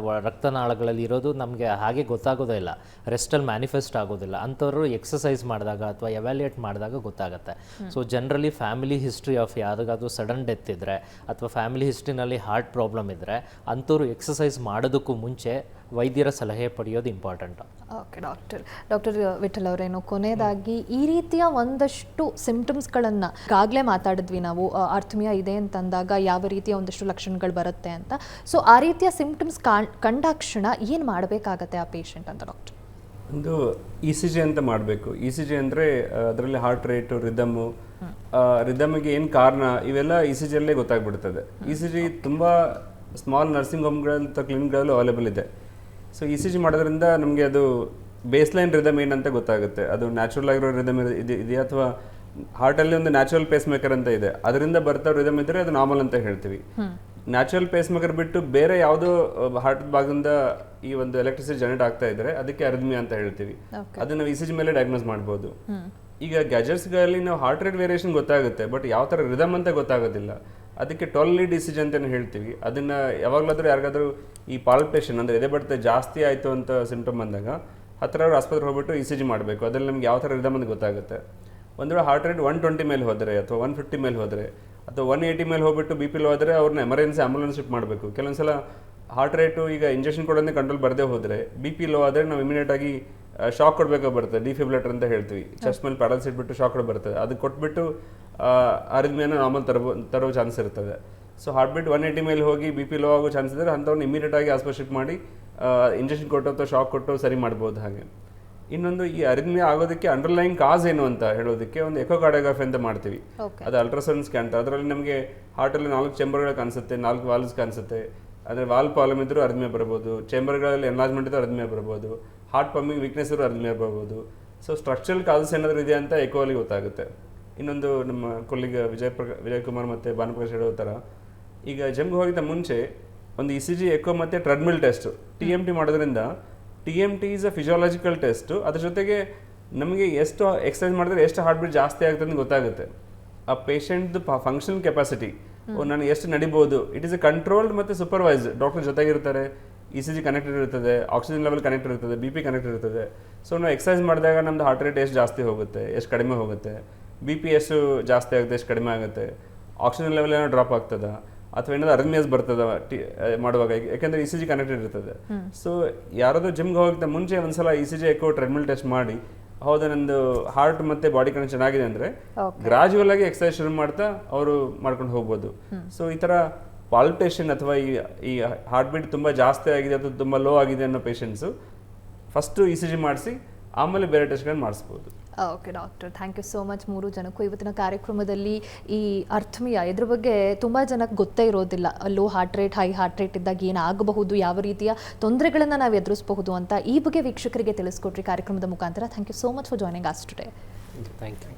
C: ರಕ್ತನಾಳಗಳಲ್ಲಿ ಇರೋದು ನಮಗೆ ಹಾಗೆ ಗೊತ್ತಾಗೋದೇ ಇಲ್ಲ, ರೆಸ್ಟಲ್ಲಿ ಮ್ಯಾನಿಫೆಸ್ಟ್ ಆಗೋದಿಲ್ಲ. ಅಂಥವ್ರು ಎಕ್ಸಸೈಸ್ ಮಾಡಿದಾಗ ಅಥವಾ ಎವ್ಯಾಲ್ಯೂಯೇಟ್ ಮಾಡಿದಾಗ ಗೊತ್ತಾಗುತ್ತೆ. So generally family history of ಯಾರಿಗಾದ್ರೂ ಸಡನ್ ಡೆತ್ ಇದ್ದರೆ ಅಥವಾ ಫ್ಯಾಮಿಲಿ ಹಿಸ್ಟ್ರಿನಲ್ಲಿ ಹಾರ್ಟ್ ಪ್ರಾಬ್ಲಮ್ ಇದ್ದರೆ ಅಂಥವ್ರು ಎಕ್ಸಸೈಸ್ ಮಾಡೋದಕ್ಕೂ ಮುಂಚೆ ವೈದ್ಯರ ಸಲಹೆ ಪಡೆಯೋದು ಇಂಪಾರ್ಟೆಂಟ್.
A: ಓಕೆ ಡಾಕ್ಟರ್ ವಿಠಲ್ ಅವರೇನು ಕೊನೆಯದಾಗಿ ಈ ರೀತಿಯ ಒಂದಷ್ಟು ಸಿಂಪ್ಟಮ್ಸ್ಗಳನ್ನು ಈಗಾಗಲೇ ಮಾತಾಡಿದ್ವಿ ನಾವು, ಆರ್ಥಮಿಯಾ ಇದೆ ಅಂತಂದಾಗ ಯಾವ ರೀತಿಯ ಒಂದಷ್ಟು ಲಕ್ಷಣಗಳು ಬರುತ್ತೆ ಅಂತ. ಸೊ ಆ ರೀತಿಯ ಸಿಂಪ್ಟಮ್ಸ್ ಕಂಡಾಕ್ಷಣ ಏನು ಮಾಡಬೇಕಾಗತ್ತೆ ಆ ಪೇಷಂಟ್ ಅಂತ ಡಾಕ್ಟರ್?
D: ಒಂದು ಇ ಸಿ ಜಿ ಅಂತ ಮಾಡಬೇಕು. ಇ ಸಿ ಜಿ ಅಂದರೆ ಅದರಲ್ಲಿ ಹಾರ್ಟ್ ರೇಟು, ರಿದಮ್ಗೆ ಏನು ಕಾರಣ ಇವೆಲ್ಲ ಇ ಸಿ ಜಿಯಲ್ಲೇ ಗೊತ್ತಾಗ್ಬಿಡ್ತದೆ. ಇ ಸಿ ಜಿ ತುಂಬ ಸ್ಮಾಲ್ ನರ್ಸಿಂಗ್ ಹೋಮ್ಗಳಲ್ಲಿ ಅಥವಾ ಕ್ಲಿನಿಕ್ಗಳಲ್ಲೂ ಅವೈಲೇಬಲ್ ಇದೆ. ಸೊ ಇ ಸಿ ಜಿ ಮಾಡೋದ್ರಿಂದ ನಮಗೆ ಅದು ಬೇಸ್ಲೈನ್ ರಿದಮ್ ಏನಂತ ಗೊತ್ತಾಗುತ್ತೆ. ಅದು ನ್ಯಾಚುರಲ್ ಆಗಿರೋ ರಿದಮ್ ಇದೆಯಾ ಅಥವಾ ಹಾರ್ಟಲ್ಲಿ ಒಂದು ನ್ಯಾಚುರಲ್ ಪೇಸ್ ಮೇಕರ್ ಅಂತ ಇದೆ, ಅದರಿಂದ ಬರ್ತಾ ರಿದಮ್ ಇದ್ದರೆ ಅದು ನಾರ್ಮಲ್ ಅಂತ ಹೇಳ್ತೀವಿ. ನ್ಯಾಚುರಲ್ ಪೇಸ್ ಮೇಕರ್ ಬಿಟ್ಟು ಬೇರೆ ಯಾವುದೋ ಹಾರ್ಟ್ ಭಾಗದಿಂದ ಈ ಒಂದು ಎಲೆಕ್ಟ್ರಿಸಿಟಿ ಜನರೇಟ್ ಆಗ್ತಾ ಇದ್ರೆ ಅದಕ್ಕೆ ಅರಿದ್ಮಿಯಾ ಅಂತ ಹೇಳ್ತೀವಿ. ಅದನ್ನ ನಾವು ಇ ಸಿ ಜಿ ಮೇಲೆ ಡಯಾಗ್ನೋಸ್ ಮಾಡ್ಬೋದು. ಈಗ ಗ್ಯಾಜೆಟ್ಸ್ಗಳಲ್ಲಿ ನಾವು ಹಾರ್ಟ್ ರೇಟ್ ವೇರಿಯೇಷನ್ ಗೊತ್ತಾಗುತ್ತೆ, ಬಟ್ ಯಾವ ಥರ ರಿದಮ್ ಅಂತ ಗೊತ್ತಾಗೋದಿಲ್ಲ. ಅದಕ್ಕೆ 12 ಲೀಡ್ ಇ ಸಿ ಜಿ ಅಂತಲೇ ಹೇಳ್ತೀವಿ. ಅದನ್ನ ಯಾವಾಗಲಾದರೂ ಯಾರಿಗಾದ್ರೂ ಈ ಪಾಲ್ಪಿಟೇಷನ್ ಅಂದರೆ ಎದೆ ಬಡಿತ ಜಾಸ್ತಿ ಆಯಿತು ಅಂತ ಸಿಂಪ್ಟಮ್ ಬಂದಾಗ ಹತ್ತಿರ ಆಸ್ಪತ್ರೆ ಹೋಗ್ಬಿಟ್ಟು ಇ ಸಿ ಜಿ ಮಾಡಬೇಕು. ಅದರಲ್ಲಿ ನಮ್ಗೆ ಯಾವ ಥರ ರಿದಮ್ ಅಂತ ಗೊತ್ತಾಗುತ್ತೆ. ಒಂದು ವೇಳೆ ಹಾರ್ಟ್ ರೇಟ್ 120 ಮೇಲೆ ಹೋದರೆ ಅಥವಾ 150 ಮೇಲೆ ಹೋದರೆ ಅಥವಾ 180 ಮೇಲೆ ಹೋಗ್ಬಿಟ್ಟು ಬಿ ಪಿ ಲೋ ಆದರೆ ಅವ್ರನ್ನ ಎಮರ್ಜೆನ್ಸಿ ಆಂಬುಲೆನ್ಸ್ ಶಿಫ್ಟ್ ಮಾಡಬೇಕು. ಕೆಲವೊಂದ್ಸಲ ಹಾರ್ಟ್ ರೇಟು ಈಗ ಇಂಜೆಕ್ಷನ್ ಕೊಡೋದೇ ಕಂಟ್ರೋಲ್ ಬರದೇ ಹೋದರೆ ಬಿ ಪಿ ಲೋ ಆದರೆ ನಾವು ಇಮಿಡಿಯೇಟ್ ಆಗಿ ಶಾಕ್ ಕೊಡಬೇಕು ಬರ್ತದೆ, ಡಿಫಿಬ್ರಿಲೇಟರ್ ಅಂತ ಹೇಳ್ತೀವಿ. ಚೆಸ್ಟ್ ಮೇಲೆ ಪ್ಯಾರಲ್ಸ್ ಇಟ್ಬಿಟ್ಟು ಶಾಕ್ ಕೊಡ ಬರ್ತದೆ. ಅದು ಕೊಟ್ಬಿಟ್ಟು ಅರಿದ್ಮಿಯಾನ ನಾರ್ಮಲ್ ತರೋ ಚಾನ್ಸ್ ಇರ್ತದೆ. ಸೊ ಹಾರ್ಟ್ ಬೀಟ್ 180 ಮೇಲೆ ಹೋಗಿ ಬಿ ಪಿ ಲೋ ಆಗೋ ಚಾನ್ಸ್ ಇದ್ದರೆ ಅಂಥವ್ರನ್ನ ಇಮಿಡಿಯೇಟ್ ಆಗಿ ಆಸ್ಪತ್ರೆ ಶಿಫ್ಟ್ ಮಾಡಿ ಇಂಜೆಕ್ಷನ್ ಕೊಟ್ಟು ಅಥವಾ ಶಾಕ್ ಕೊಟ್ಟು ಸರಿ ಮಾಡ್ಬೋದು. ಹಾಗೆ ಇನ್ನೊಂದು ಈ ಅರಿದ್ಮಿಯಾ ಆಗೋದಕ್ಕೆ ಅಂಡರ್ಲೈನ್ ಕಾಸ್ ಏನು ಅಂತ ಹೇಳೋದಕ್ಕೆ ಒಂದು ಎಕೋಕಾರ್ಡಿಯೋಗ್ರಫಿ ಅಂತ ಮಾಡ್ತೀವಿ. ಅದು ಅಲ್ಟ್ರಾಸೌಂಡ್ ಸ್ಕ್ಯಾನ್. ಅದರಲ್ಲಿ ನಮಗೆ ಹಾರ್ಟಲ್ಲಿ 4 ಚೇಂಬರ್ಗಳು ಕಾಣಿಸುತ್ತೆ, 4 ವಾಲ್ವ್ಸ್ ಕಾಣಿಸುತ್ತೆ. ಅಂದರೆ ವಾಲ್ ಪ್ರಾಬ್ಲಮ್ ಇದ್ದರೂ ಅರಿದ್ಮಿಯಾ ಬರ್ಬೋದು, ಚೇಂಬರ್ಗಳಲ್ಲಿ ಎನ್ಲಾರ್ಜ್ಮೆಂಟ್ ಇದ್ದರೂ ಅರಿದ್ಮಿಯಾ ಬರ್ಬೋದು, ಹಾರ್ಟ್ ಪಂಪಿಂಗ್ ವೀಕ್ನೆಸ್ ಇದ್ದರೂ ಅರಿದ್ಮಿಯಾ ಬರ್ಬೋದು. ಸೊ ಸ್ಟ್ರಕ್ಚರಲ್ ಕಾಸಸ್ ಏನಾದರೂ ಇದೆ ಅಂತ ಎಕೋಲಿ ಗೊತ್ತಾಗುತ್ತೆ. ಇನ್ನೊಂದು ನಮ್ಮ ಕೊಲ್ಲಿಗ ವಿಜಯ್ ಕುಮಾರ್ ಮತ್ತು ಭಾನುಪ್ರಕಾಶ್ ಹೇಳೋ ಥರ ಈಗ ಜಿಮ್ಗೆ ಹೋಗಿದ್ದ ಮುಂಚೆ ಒಂದು ಇ ಸಿ ಜಿ, ಎಕೋ ಮತ್ತು ಟ್ರೆಡ್ಮಿಲ್ ಟೆಸ್ಟು TMT ಮಾಡೋದ್ರಿಂದ TMT is a physiological test. ಅದ್ರ ಜೊತೆಗೆ ನಮಗೆ ಎಷ್ಟು ಎಕ್ಸರ್ಸೈಸ್ ಮಾಡಿದ್ರೆ ಎಷ್ಟು ಹಾರ್ಟ್ ಬೀಟ್ ಜಾಸ್ತಿ ಆಗುತ್ತೆ ಅಂತ ಗೊತ್ತಾಗುತ್ತೆ. ಆ ಪೇಷಂಟ್ದು ಫಂಕ್ಷನಲ್ ಕೆಪಾಸಿಟಿ, ನಾನು ಎಷ್ಟು ನಡಿಬೋದು, ಇಟ್ ಈಸ್ ಎ ಕಂಟ್ರೋಲ್ಡ್ ಮತ್ತು ಸೂಪರ್ವೈಸ್ಡ್. ಡಾಕ್ಟರ್ ಜೊತೆಗಿರ್ತಾರೆ, ಇ ಸಿ ಜಿ ಕನೆಕ್ಟೆಡ್ ಇರ್ತದೆ, ಆಕ್ಸಿಜನ್ ಲೆವೆಲ್ ಕನೆಕ್ಟ್ ಇರ್ತದೆ, ಬಿ ಪಿ ಕನೆಕ್ಟ್ ಇರ್ತದೆ. ಸೊ ನಾವು ಎಕ್ಸರ್ಸೈಸ್ ಮಾಡಿದಾಗ ನಮ್ದು ಹಾರ್ಟ್ ರೇಟ್ ಎಷ್ಟು ಜಾಸ್ತಿ ಹೋಗುತ್ತೆ, ಎಷ್ಟು ಕಡಿಮೆ ಹೋಗುತ್ತೆ, ಬಿ ಪಿ ಎಷ್ಟು ಜಾಸ್ತಿ ಆಗುತ್ತೆ, ಎಷ್ಟು ಕಡಿಮೆ ಆಗುತ್ತೆ, ಆಕ್ಸಿಜನ್ ಲೆವೆಲ್ ಏನೋ ಡ್ರಾಪ್ ಆಗ್ತದ ಅಥವಾ ಏನಾದ್ರು ಅರಿದ್ಮಿಯಾಸ್ ಬರ್ತದ ಮಾಡುವಾಗ, ಯಾಕೆಂದರೆ ಇ ಸಿ ಜಿ ಕನೆಕ್ಟೆಡ್ ಇರ್ತದೆ. ಸೊ ಯಾರಾದರೂ ಜಿಮ್ಗೆ ಹೋಗಿದ್ದ ಮುಂಚೆ ಒಂದ್ಸಲ E C G, echo, treadmill test ಮಾಡಿ ಹೌದಾ ನಂದು ಹಾರ್ಟ್ ಮತ್ತೆ ಬಾಡಿ ಕನೆಕ್ಟ್ ಚೆನ್ನಾಗಿದೆ ಅಂದರೆ ಗ್ರಾಜುವಲ್ ಆಗಿ ಎಕ್ಸರ್ಸೈಸ್ ಶುರು ಮಾಡ್ತಾ ಅವರು ಮಾಡ್ಕೊಂಡು ಹೋಗ್ಬೋದು. ಸೊ ಈ ಥರ ಪಾಲ್ಪಿಟೇಷನ್ ಅಥವಾ ಈ ಹಾರ್ಟ್ ಬೀಟ್ ತುಂಬ ಜಾಸ್ತಿ ಆಗಿದೆ ಅಥವಾ ತುಂಬ ಲೋ ಆಗಿದೆ ಅನ್ನೋ patients first E C G ಮಾಡಿಸಿ ಆಮೇಲೆ ಬೇರೆ ಟೆಸ್ಟ್ಗಳನ್ನು ಮಾಡಿಸ್ಬೋದು.
A: Okay doctor, thank you so much. 3 ಜನಕ್ಕೂ ಇವತ್ತಿನ ಕಾರ್ಯಕ್ರಮದಲ್ಲಿ ಈ ಅರ್ಥಮಿಯಾ ಇದ್ರ ಬಗ್ಗೆ ತುಂಬ ಜನಕ್ಕೆ ಗೊತ್ತೇ ಇರೋದಿಲ್ಲ. Low heart rate, high heart rate ಇದ್ದಾಗ ಏನಾಗಬಹುದು, ಯಾವ ರೀತಿಯ ತೊಂದರೆಗಳನ್ನು ನಾವು ಎದುರಿಸಬಹುದು ಅಂತ ಈ ಬಗ್ಗೆ ವೀಕ್ಷಕರಿಗೆ ತಿಳಿಸ್ಕೊಟ್ರಿ ಕಾರ್ಯಕ್ರಮದ ಮುಖಾಂತರ. Thank you so much for joining us today.
C: Thank you.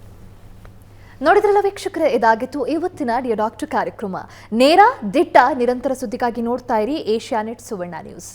A: ನೋಡಿದ್ರಲ್ಲ ವೀಕ್ಷಕರೇ, ಇದಾಗಿತ್ತು ಇವತ್ತಿನ ಡಿಯರ್ ಡಾಕ್ಟರ್ ಕಾರ್ಯಕ್ರಮ. ನೇರ, ದಿಟ್ಟ, ನಿರಂತರ ಸುದ್ದಿಗಾಗಿ ನೋಡ್ತಾ ಇರಿ ಏಷ್ಯಾನೆಟ್ ಸುವರ್ಣ ನ್ಯೂಸ್.